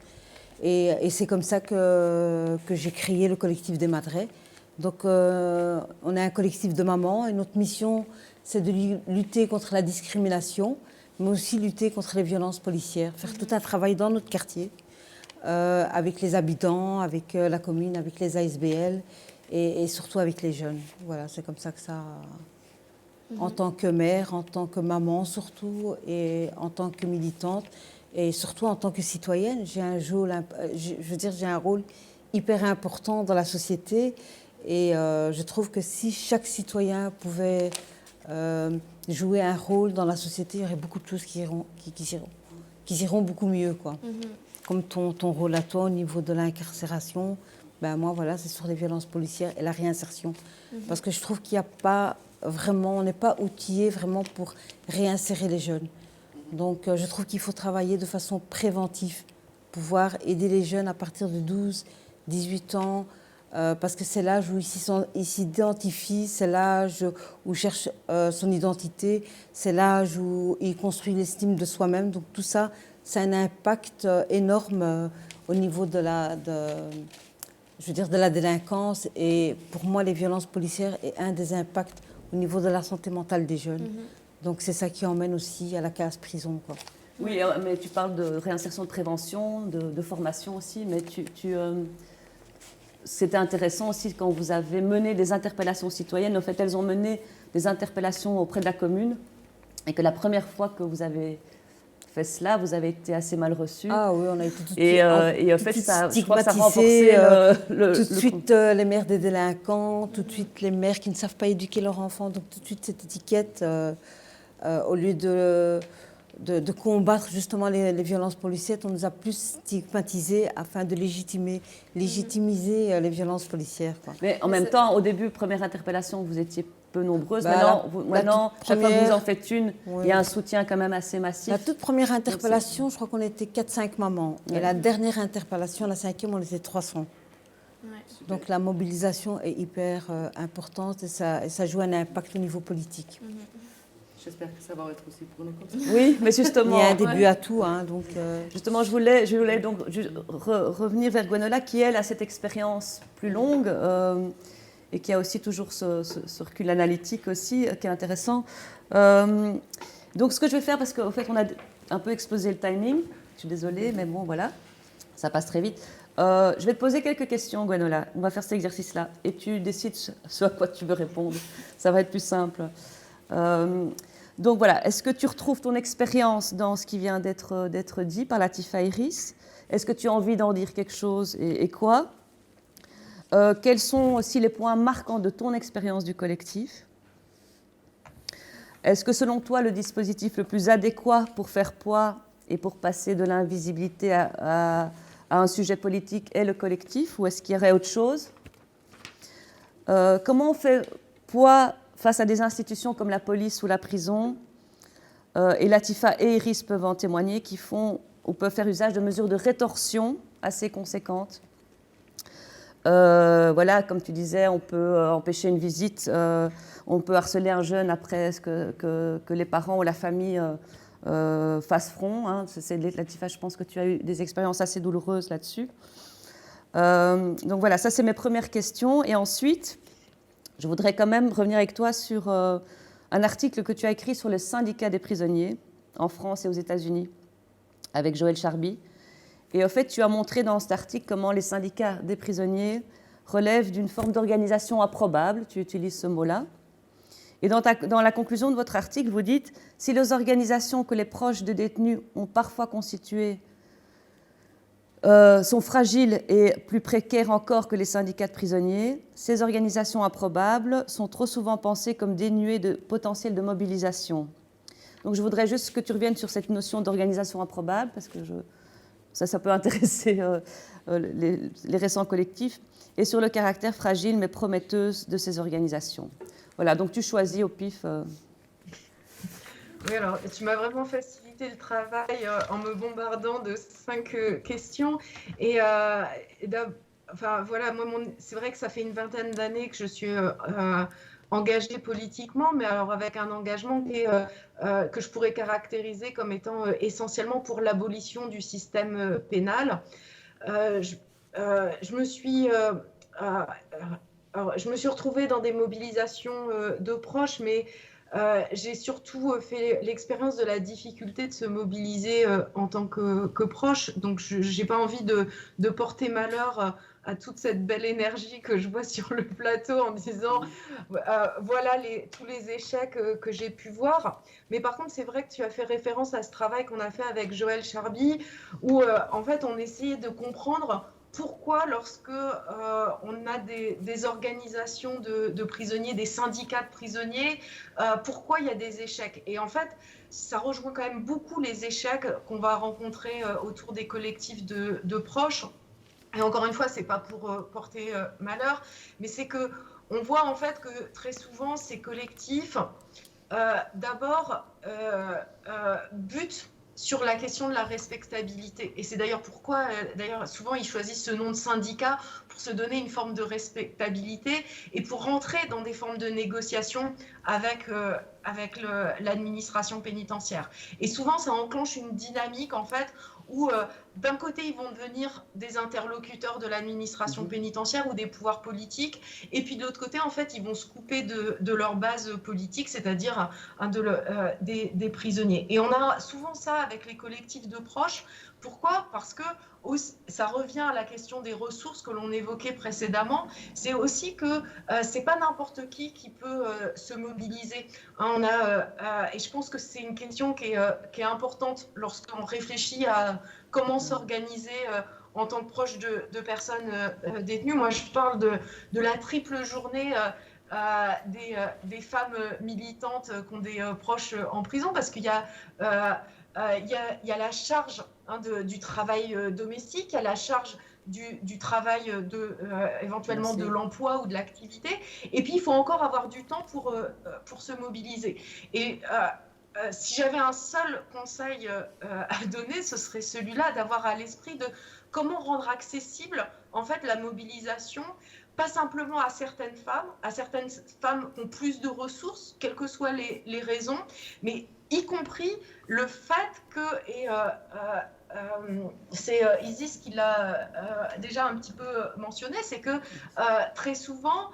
Et c'est comme ça que j'ai créé le collectif des Madrais. Donc on est un collectif de mamans et notre mission, c'est de lutter contre la discrimination, mais aussi lutter contre les violences policières, faire tout un travail dans notre quartier, avec les habitants, avec la commune, avec les ASBL et surtout avec les jeunes. Voilà, c'est comme ça que ça... En tant que mère, en tant que maman surtout, et en tant que militante, et surtout en tant que citoyenne, j'ai un rôle hyper important dans la société. Et je trouve que si chaque citoyen pouvait jouer un rôle dans la société, il y aurait beaucoup de choses qui iront beaucoup mieux, quoi. Comme ton rôle à toi au niveau de l'incarcération, moi, voilà, c'est sur les violences policières et la réinsertion. Parce que je trouve qu'il n'y a pas vraiment, on n'est pas outillé vraiment pour réinsérer les jeunes. Donc, je trouve qu'il faut travailler de façon préventive, pouvoir aider les jeunes à partir de 12, 18 ans, parce que c'est l'âge où il s'identifie, c'est l'âge où il cherche son identité, c'est l'âge où il construit l'estime de soi-même. Donc tout ça, ça a un impact énorme au niveau de la délinquance. Et pour moi, les violences policières est un des impacts au niveau de la santé mentale des jeunes. Donc c'est ça qui emmène aussi à la case prison, quoi. Oui, mais tu parles de réinsertion de prévention, de formation aussi, mais c'était intéressant aussi quand vous avez mené des interpellations citoyennes. En fait, elles ont mené des interpellations auprès de la commune et que la première fois que vous avez fait cela, vous avez été assez mal reçu. Ah oui, on a été tout de suite et en fait, je crois que ça a renforcé tout de suite les mères des délinquants, tout de suite les mères qui ne savent pas éduquer leurs enfants. Donc tout de suite cette étiquette, au lieu de combattre justement les violences policières, on nous a plus stigmatisés afin de légitimiser les violences policières, quoi. Mais en même temps, au début, première interpellation, vous étiez peu nombreuses. Bah, Maintenant, chaque fois que vous en faites une, oui. il y a un soutien quand même assez massif. La toute première interpellation, je crois qu'on était 4-5 mamans. Ouais. Et la dernière interpellation, la 5e, on était 300. Ouais. Donc la mobilisation est hyper importante et ça joue un impact au niveau politique. J'espère que ça va être aussi pour nous comme ça. Oui, mais justement... Il y a un début à tout, hein, donc... Justement, je voulais donc revenir vers Gwenola, qui, elle, a cette expérience plus longue et qui a aussi toujours ce recul analytique aussi, qui est intéressant. Donc, ce que je vais faire, parce qu'en fait, on a un peu explosé le timing, je suis désolée, mais bon, voilà, ça passe très vite. Je vais te poser quelques questions, Gwenola. On va faire cet exercice-là et tu décides ce à quoi tu veux répondre. Ça va être plus simple. Donc voilà, est-ce que tu retrouves ton expérience dans ce qui vient d'être dit par Latifa Iris? Est-ce que tu as envie d'en dire quelque chose et quoi? Quels sont aussi les points marquants de ton expérience du collectif? Est-ce que selon toi, le dispositif le plus adéquat pour faire poids et pour passer de l'invisibilité à un sujet politique est le collectif, ou est-ce qu'il y aurait autre chose? Comment on fait poids face à des institutions comme la police ou la prison, et Latifa et Iris peuvent en témoigner, qui font ou peuvent faire usage de mesures de rétorsion assez conséquentes. Voilà, comme tu disais, on peut empêcher une visite, on peut harceler un jeune après que les parents ou la famille fassent front. Hein. Latifa, je pense que tu as eu des expériences assez douloureuses là-dessus. Donc voilà, ça c'est mes premières questions. Et ensuite, je voudrais quand même revenir avec toi sur un article que tu as écrit sur le syndicat des prisonniers en France et aux États-Unis avec Joël Charby. Et en fait, tu as montré dans cet article comment les syndicats des prisonniers relèvent d'une forme d'organisation improbable, tu utilises ce mot-là. Et dans la conclusion de votre article, vous dites « Si les organisations que les proches de détenus ont parfois constituées sont fragiles et plus précaires encore que les syndicats de prisonniers, ces organisations improbables sont trop souvent pensées comme dénuées de potentiel de mobilisation. » Donc je voudrais juste que tu reviennes sur cette notion d'organisation improbable, parce que ça peut intéresser les récents collectifs, et sur le caractère fragile mais prometteuse de ces organisations. Voilà, donc tu choisis au pif. Oui, alors tu m'as vraiment facilité le travail en me bombardant de 5 questions. Et enfin, voilà, moi, c'est vrai que ça fait une vingtaine d'années que je suis engagée politiquement, mais alors avec un engagement que je pourrais caractériser comme étant essentiellement pour l'abolition du système pénal. Je me suis retrouvée dans des mobilisations de proches, mais j'ai surtout fait l'expérience de la difficulté de se mobiliser en tant que proche. Donc, je n'ai pas envie de porter malheur à toute cette belle énergie que je vois sur le plateau en disant voilà tous les échecs que j'ai pu voir. Mais par contre, c'est vrai que tu as fait référence à ce travail qu'on a fait avec Joël Charby, où en fait, on essayait de comprendre pourquoi, lorsque on a des organisations de prisonniers, des syndicats de prisonniers, pourquoi il y a des échecs. Et en fait, ça rejoint quand même beaucoup les échecs qu'on va rencontrer autour des collectifs de proches. Et encore une fois, ce n'est pas pour porter malheur, mais c'est qu'on voit en fait que très souvent, ces collectifs, d'abord, butent sur la question de la respectabilité. Et c'est d'ailleurs pourquoi, d'ailleurs, souvent, ils choisissent ce nom de syndicat pour se donner une forme de respectabilité et pour rentrer dans des formes de négociation avec l'administration pénitentiaire. Et souvent, ça enclenche une dynamique, en fait, où d'un côté, ils vont devenir des interlocuteurs de l'administration pénitentiaire ou des pouvoirs politiques, et puis de l'autre côté, en fait, ils vont se couper de leur base politique, c'est-à-dire des prisonniers. Et on a souvent ça avec les collectifs de proches. Pourquoi ? Parce que ça revient à la question des ressources que l'on évoquait précédemment. C'est aussi que c'est pas n'importe qui peut se mobiliser. Hein, et je pense que c'est une question qui est importante lorsqu'on réfléchit à comment s'organiser en tant que proche de personnes détenues. Moi, je parle de la triple journée des femmes militantes qui ont des proches en prison, parce qu'il y a la charge du travail domestique, il y a la charge du travail éventuellement de l'emploi ou de l'activité, et puis il faut encore avoir du temps pour se mobiliser. Et si j'avais un seul conseil à donner, ce serait celui-là, d'avoir à l'esprit de comment rendre accessible en fait la mobilisation, pas simplement à certaines femmes qui ont plus de ressources, quelles que soient les raisons, mais y compris le fait que, et c'est Isis qui l'a déjà un petit peu mentionné, c'est que très souvent,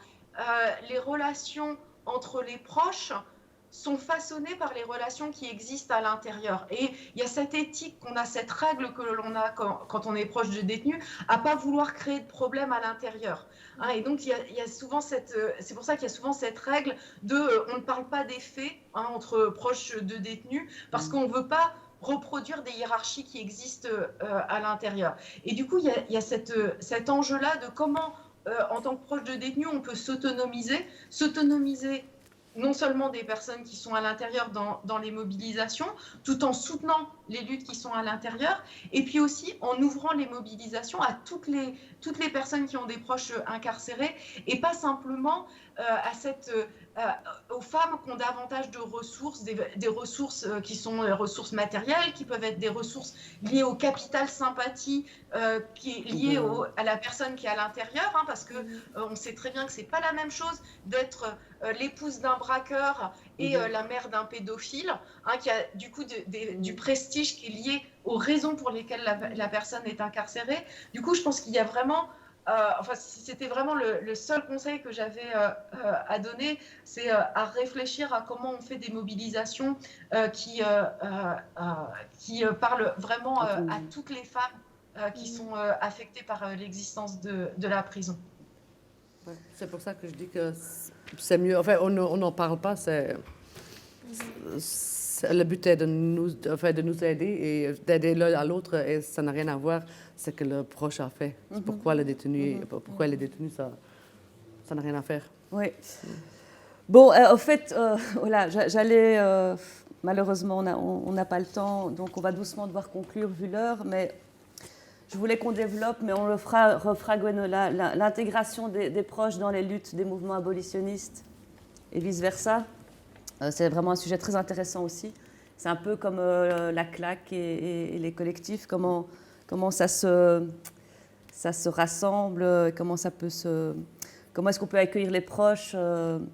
les relations entre les proches sont façonnées par les relations qui existent à l'intérieur. Et il y a cette éthique qu'on a, cette règle que l'on a quand on est proche de détenus, à pas vouloir créer de problème à l'intérieur. Hein, et donc, il y a souvent c'est pour ça qu'il y a souvent cette règle on ne parle pas des faits entre proches de détenus, parce qu'on ne veut pas reproduire des hiérarchies qui existent à l'intérieur. Et du coup, il y a cet enjeu-là de comment, en tant que proche de détenus, on peut s'autonomiser non seulement des personnes qui sont à l'intérieur dans les mobilisations, tout en soutenant les luttes qui sont à l'intérieur, et puis aussi en ouvrant les mobilisations à toutes les personnes qui ont des proches incarcérés, et pas simplement aux femmes qui ont davantage de ressources, des ressources qui sont des ressources matérielles, qui peuvent être des ressources liées au capital sympathie, qui est lié à la personne qui est à l'intérieur, hein, parce qu'on sait très bien que c'est pas la même chose d'être l'épouse d'un braqueur et la mère d'un pédophile, hein, qui a du coup du prestige qui est lié aux raisons pour lesquelles la personne est incarcérée. Du coup, je pense qu'il y a vraiment, c'était vraiment le seul conseil que j'avais à donner, c'est à réfléchir à comment on fait des mobilisations qui parlent vraiment à toutes les femmes qui sont affectées par l'existence de la prison. Ouais, c'est pour ça que je dis que c'est mieux. Enfin, on n'en parle pas. Le but est de nous aider et d'aider l'un à l'autre, et ça n'a rien à voir ce que le proche a fait. Pourquoi le détenu, ça n'a rien à faire. Oui. Bon, en fait, voilà, j'allais... malheureusement, on n'a pas le temps, donc on va doucement devoir conclure vu l'heure, mais je voulais qu'on développe, mais on le refera Gwenola, l'intégration des proches dans les luttes des mouvements abolitionnistes et vice-versa. C'est vraiment un sujet très intéressant aussi. C'est un peu comme la claque et les collectifs, comment ça se rassemble, comment est-ce qu'on peut accueillir les proches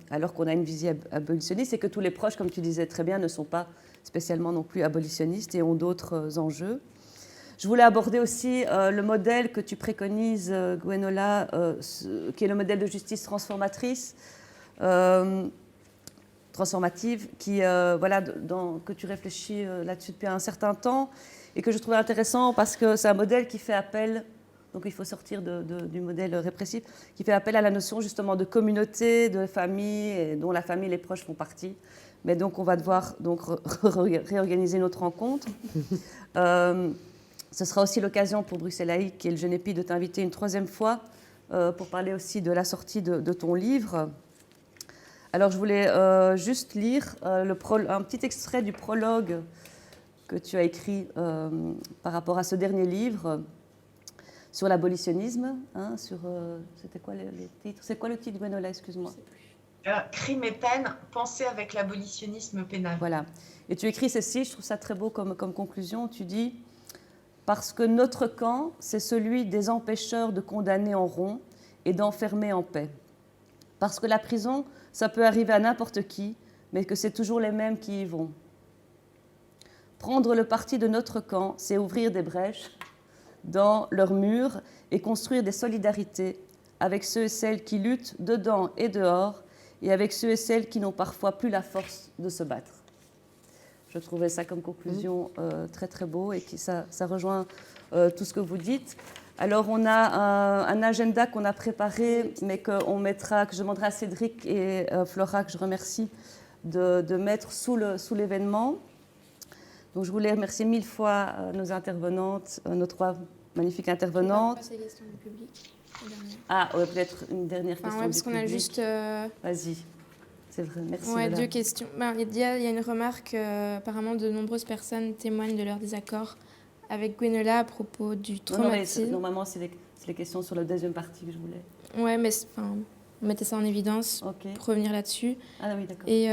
alors qu'on a une vision abolitionniste, et que tous les proches, comme tu disais très bien, ne sont pas spécialement non plus abolitionnistes et ont d'autres enjeux. Je voulais aborder aussi le modèle que tu préconises, Gwenola, qui est le modèle de justice transformatrice, transformative, que tu réfléchis là-dessus depuis un certain temps, et que je trouvais intéressant parce que c'est un modèle qui fait appel, donc il faut sortir du modèle répressif, qui fait appel à la notion justement de communauté, de famille, et dont la famille et les proches font partie. Mais donc on va devoir donc réorganiser notre rencontre. Ce sera aussi l'occasion pour Bruxelles Laïque et le Genepi de t'inviter une troisième fois pour parler aussi de la sortie de ton livre. Alors je voulais juste lire un petit extrait du prologue que tu as écrit par rapport à ce dernier livre sur l'abolitionnisme. Hein, c'était quoi les titres ? C'est quoi le titre, Gwenola ? Excuse-moi. Crime et peine, pensée avec l'abolitionnisme pénal. Voilà. Et tu écris ceci, je trouve ça très beau comme conclusion. Tu dis « Parce que notre camp, c'est celui des empêcheurs de condamner en rond et d'enfermer en paix. Parce que la prison, ça peut arriver à n'importe qui, mais que c'est toujours les mêmes qui y vont. Prendre le parti de notre camp, c'est ouvrir des brèches dans leurs murs et construire des solidarités avec ceux et celles qui luttent dedans et dehors et avec ceux et celles qui n'ont parfois plus la force de se battre. » Je trouvais ça comme conclusion très très beau et ça rejoint tout ce que vous dites. Alors on a un agenda qu'on a préparé, mais que je demanderai à Cédric et Flora, que je remercie, de mettre sous l'événement. Donc je voulais remercier 1000 fois nos intervenantes, nos 3 magnifiques intervenantes. On va passer les questions du public. Ah, ouais, peut-être une dernière question Parce du qu'on public. a juste... Vas-y, c'est vrai, merci. Ouais, Lola. 2 questions. Il y a une remarque, apparemment de nombreuses personnes témoignent de leur désaccord avec Gwenola à propos du traumatisme. Normalement, c'est les questions sur la deuxième partie que je voulais. Ouais, mais on mettait ça en évidence pour revenir là-dessus. Ah oui, d'accord. Et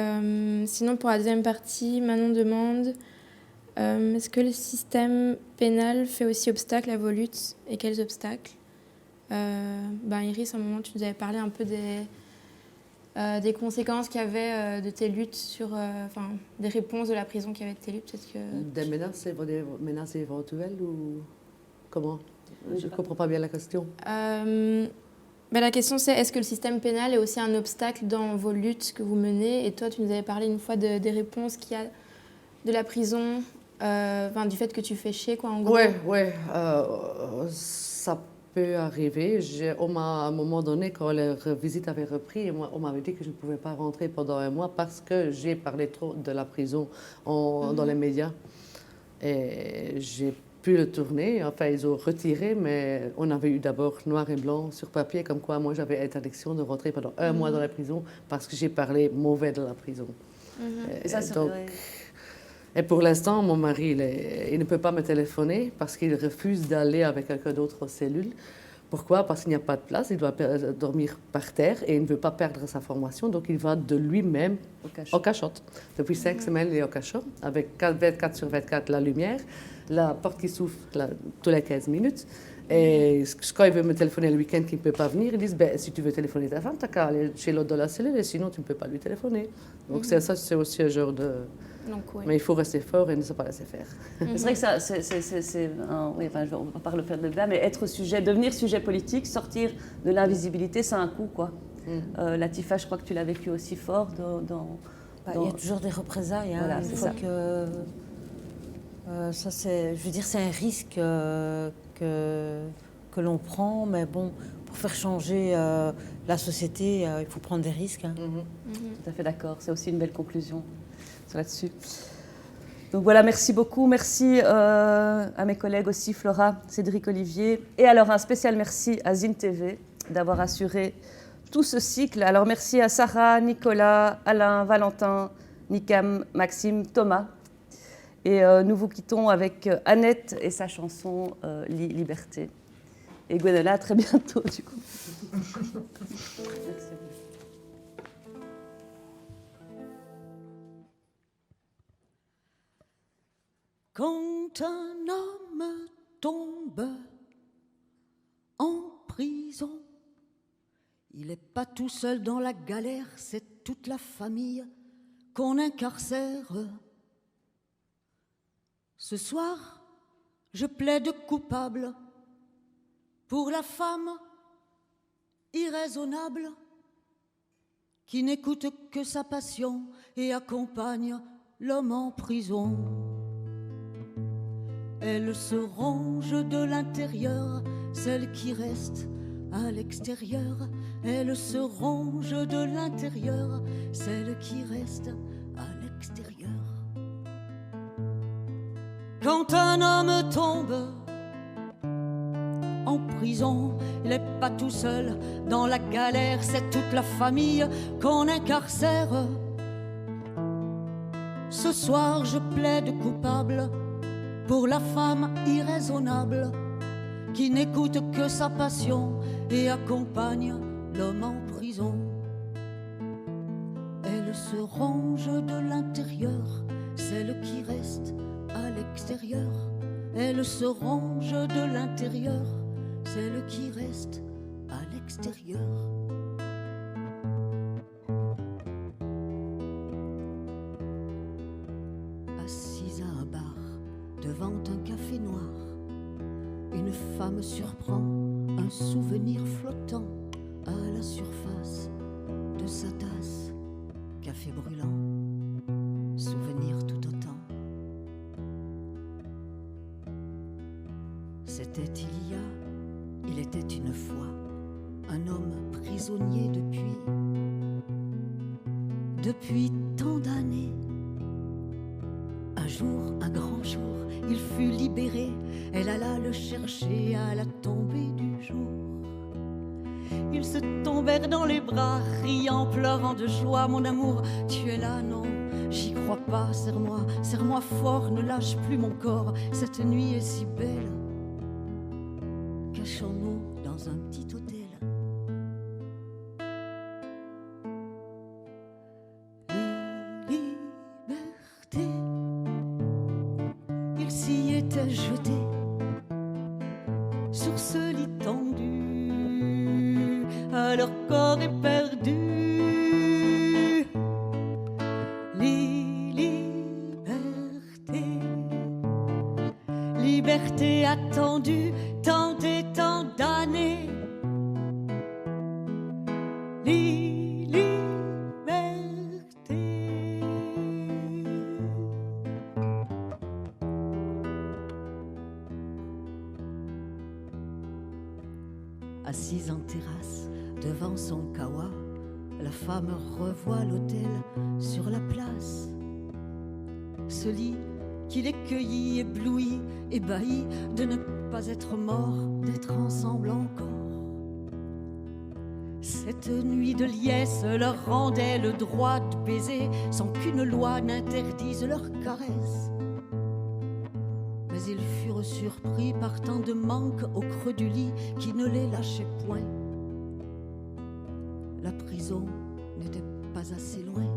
sinon, pour la deuxième partie, Manon demande est-ce que le système pénal fait aussi obstacle à vos luttes et quels obstacles Iris, à un moment, tu nous avais parlé un peu des conséquences qu'il y avait de tes luttes des réponses de la prison qu'il y avait de tes luttes. Peut-être que... Des menaces éventuelles ou comment? Je ne comprends pas bien la question. La question c'est, est-ce que le système pénal est aussi un obstacle dans vos luttes que vous menez? Et toi, tu nous avais parlé une fois des réponses qu'il y a de la prison, du fait que tu fais chier, quoi, en gros. Oui, ça peut arriver. À un moment donné, quand la visite avait repris, on m'avait dit que je ne pouvais pas rentrer pendant un mois parce que j'ai parlé trop de la prison dans les médias. Et j'ai pu le tourner. Enfin, ils ont retiré, mais on avait eu d'abord noir et blanc sur papier, comme quoi moi j'avais interdiction de rentrer pendant un mois dans la prison parce que j'ai parlé mauvais de la prison. Et ça, c'est vrai. Et pour l'instant, mon mari, il ne peut pas me téléphoner parce qu'il refuse d'aller avec quelqu'un d'autre aux cellules. Pourquoi? Parce qu'il n'y a pas de place, il doit dormir par terre et il ne veut pas perdre sa formation, donc il va de lui-même au cachot. Depuis 5 semaines, il est au cachot, avec 24/24 la lumière, la porte qui s'ouvre tous les 15 minutes. Et quand il veut me téléphoner le week-end qu'il ne peut pas venir, ils disent si tu veux téléphoner ta femme, tu n'as qu'à aller chez l'autre dans la cellule et sinon tu ne peux pas lui téléphoner. Donc c'est aussi un genre de... Donc, ouais. Mais il faut rester fort et ne se pas laisser faire. C'est vrai que ça, on va pas le faire de débat, mais devenir sujet politique, sortir de l'invisibilité, c'est un coup, quoi. Latifa, je crois que tu l'as vécu aussi fort Il y a toujours des représailles. Voilà, une c'est fois ça. que ça, c'est un risque que l'on prend, mais bon, pour faire changer la société, il faut prendre des risques. Tout à fait d'accord, c'est aussi une belle conclusion là-dessus. Donc voilà, merci beaucoup. Merci à mes collègues aussi, Flora, Cédric, Olivier. Et alors un spécial merci à Zine TV d'avoir assuré tout ce cycle. Alors merci à Sarah, Nicolas, Alain, Valentin, Nikam, Maxime, Thomas. Et nous vous quittons avec Annette et sa chanson Liberté. Et Gwenola, à très bientôt du coup. Merci. Quand un homme tombe en prison, il n'est pas tout seul dans la galère, c'est toute la famille qu'on incarcère. Ce soir, je plaide coupable pour la femme irraisonnable qui n'écoute que sa passion et accompagne l'homme en prison. Elle se ronge de l'intérieur, celle qui reste à l'extérieur. Elle se ronge de l'intérieur, celle qui reste à l'extérieur. Quand un homme tombe en prison, il n'est pas tout seul dans la galère, c'est toute la famille qu'on incarcère. Ce soir, je plaide coupable pour la femme irraisonnable qui n'écoute que sa passion et accompagne l'homme en prison. se ronge de l'intérieur, celle qui reste à l'extérieur. Elle se ronge de l'intérieur, celle qui reste à l'extérieur. Assise à un bar, devant un café noir, une femme surprend un souvenir flottant à la surface de sa tasse. Café brûlant, souvenir tout autant. C'était il était une fois, un homme prisonnier depuis tant d'années. Un jour, un grand jour, il fut libéré. Elle alla le chercher à la tombée du jour. Ils se tombèrent dans les bras, riant, pleurant de joie. Mon amour, tu es là, non, j'y crois pas. Serre-moi fort, ne lâche plus mon corps. Cette nuit est si belle. Cachons-nous dans un petit hôtel. Liberté, il s'y était jeté sur ce lit tendu, à leur corps éperdu. Liberté attendue, tant et tant d'années. Liberté. Assise en terrasse, devant son kawa, la femme revoit l'hôtel sur la place. Ce lit qui les cueillit, ébloui, ébahi de ne pas être mort, d'être ensemble encore. Cette nuit de liesse leur rendait le droit de baiser sans qu'une loi n'interdise leur caresse. Mais ils furent surpris par tant de manque au creux du lit qui ne les lâchait point. La prison n'était pas assez loin.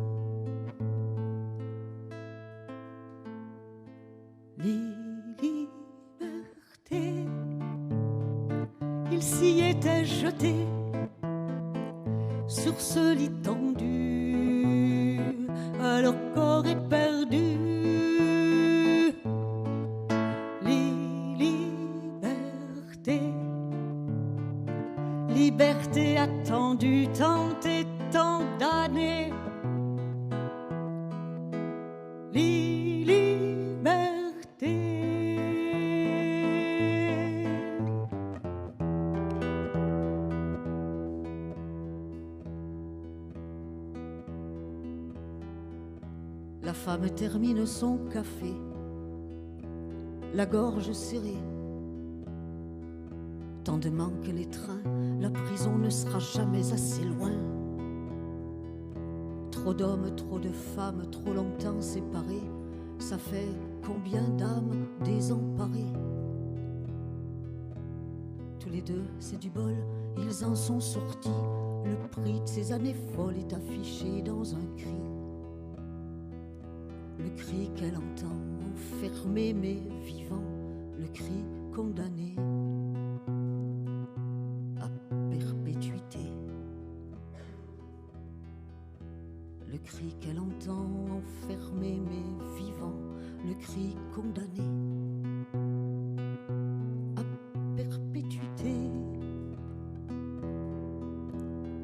Liberté, il s'y était jeté sur ce lit tendu, à leur corps éperdu. Liberté, liberté attendue, tant et tant d'années. La femme termine son café, la gorge serrée. Tant de manque les trains, la prison ne sera jamais assez loin. Trop d'hommes, trop de femmes, trop longtemps séparés, ça fait combien d'âmes désemparées. Tous les deux, c'est du bol, ils en sont sortis. Le prix de ces années folles est affiché dans un cri. Le cri qu'elle entend, enfermé mais vivant, le cri condamné à perpétuité. Le cri qu'elle entend, enfermé mais vivant, le cri condamné à perpétuité.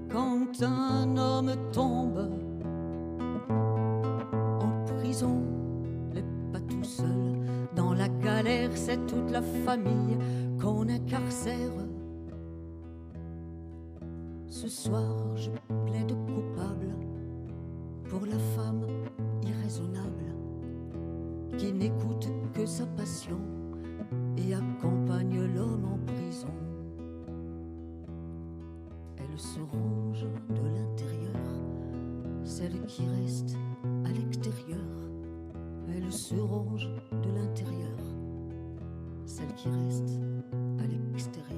Quand un homme tombe n'est pas tout seul dans la galère, c'est toute la famille qu'on incarcère. Ce soir, je plaide coupable pour la femme irraisonnable qui n'écoute que sa passion et accompagne l'homme en prison. Elle se ronge de l'intérieur, celle qui reste à l'extérieur. Elle se ronge de l'intérieur, celle qui reste à l'extérieur.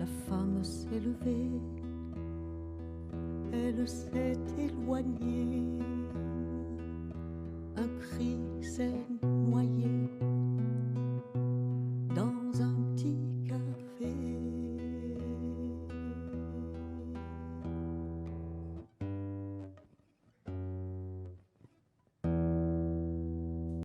la femme s'est levée, elle s'est éloignée.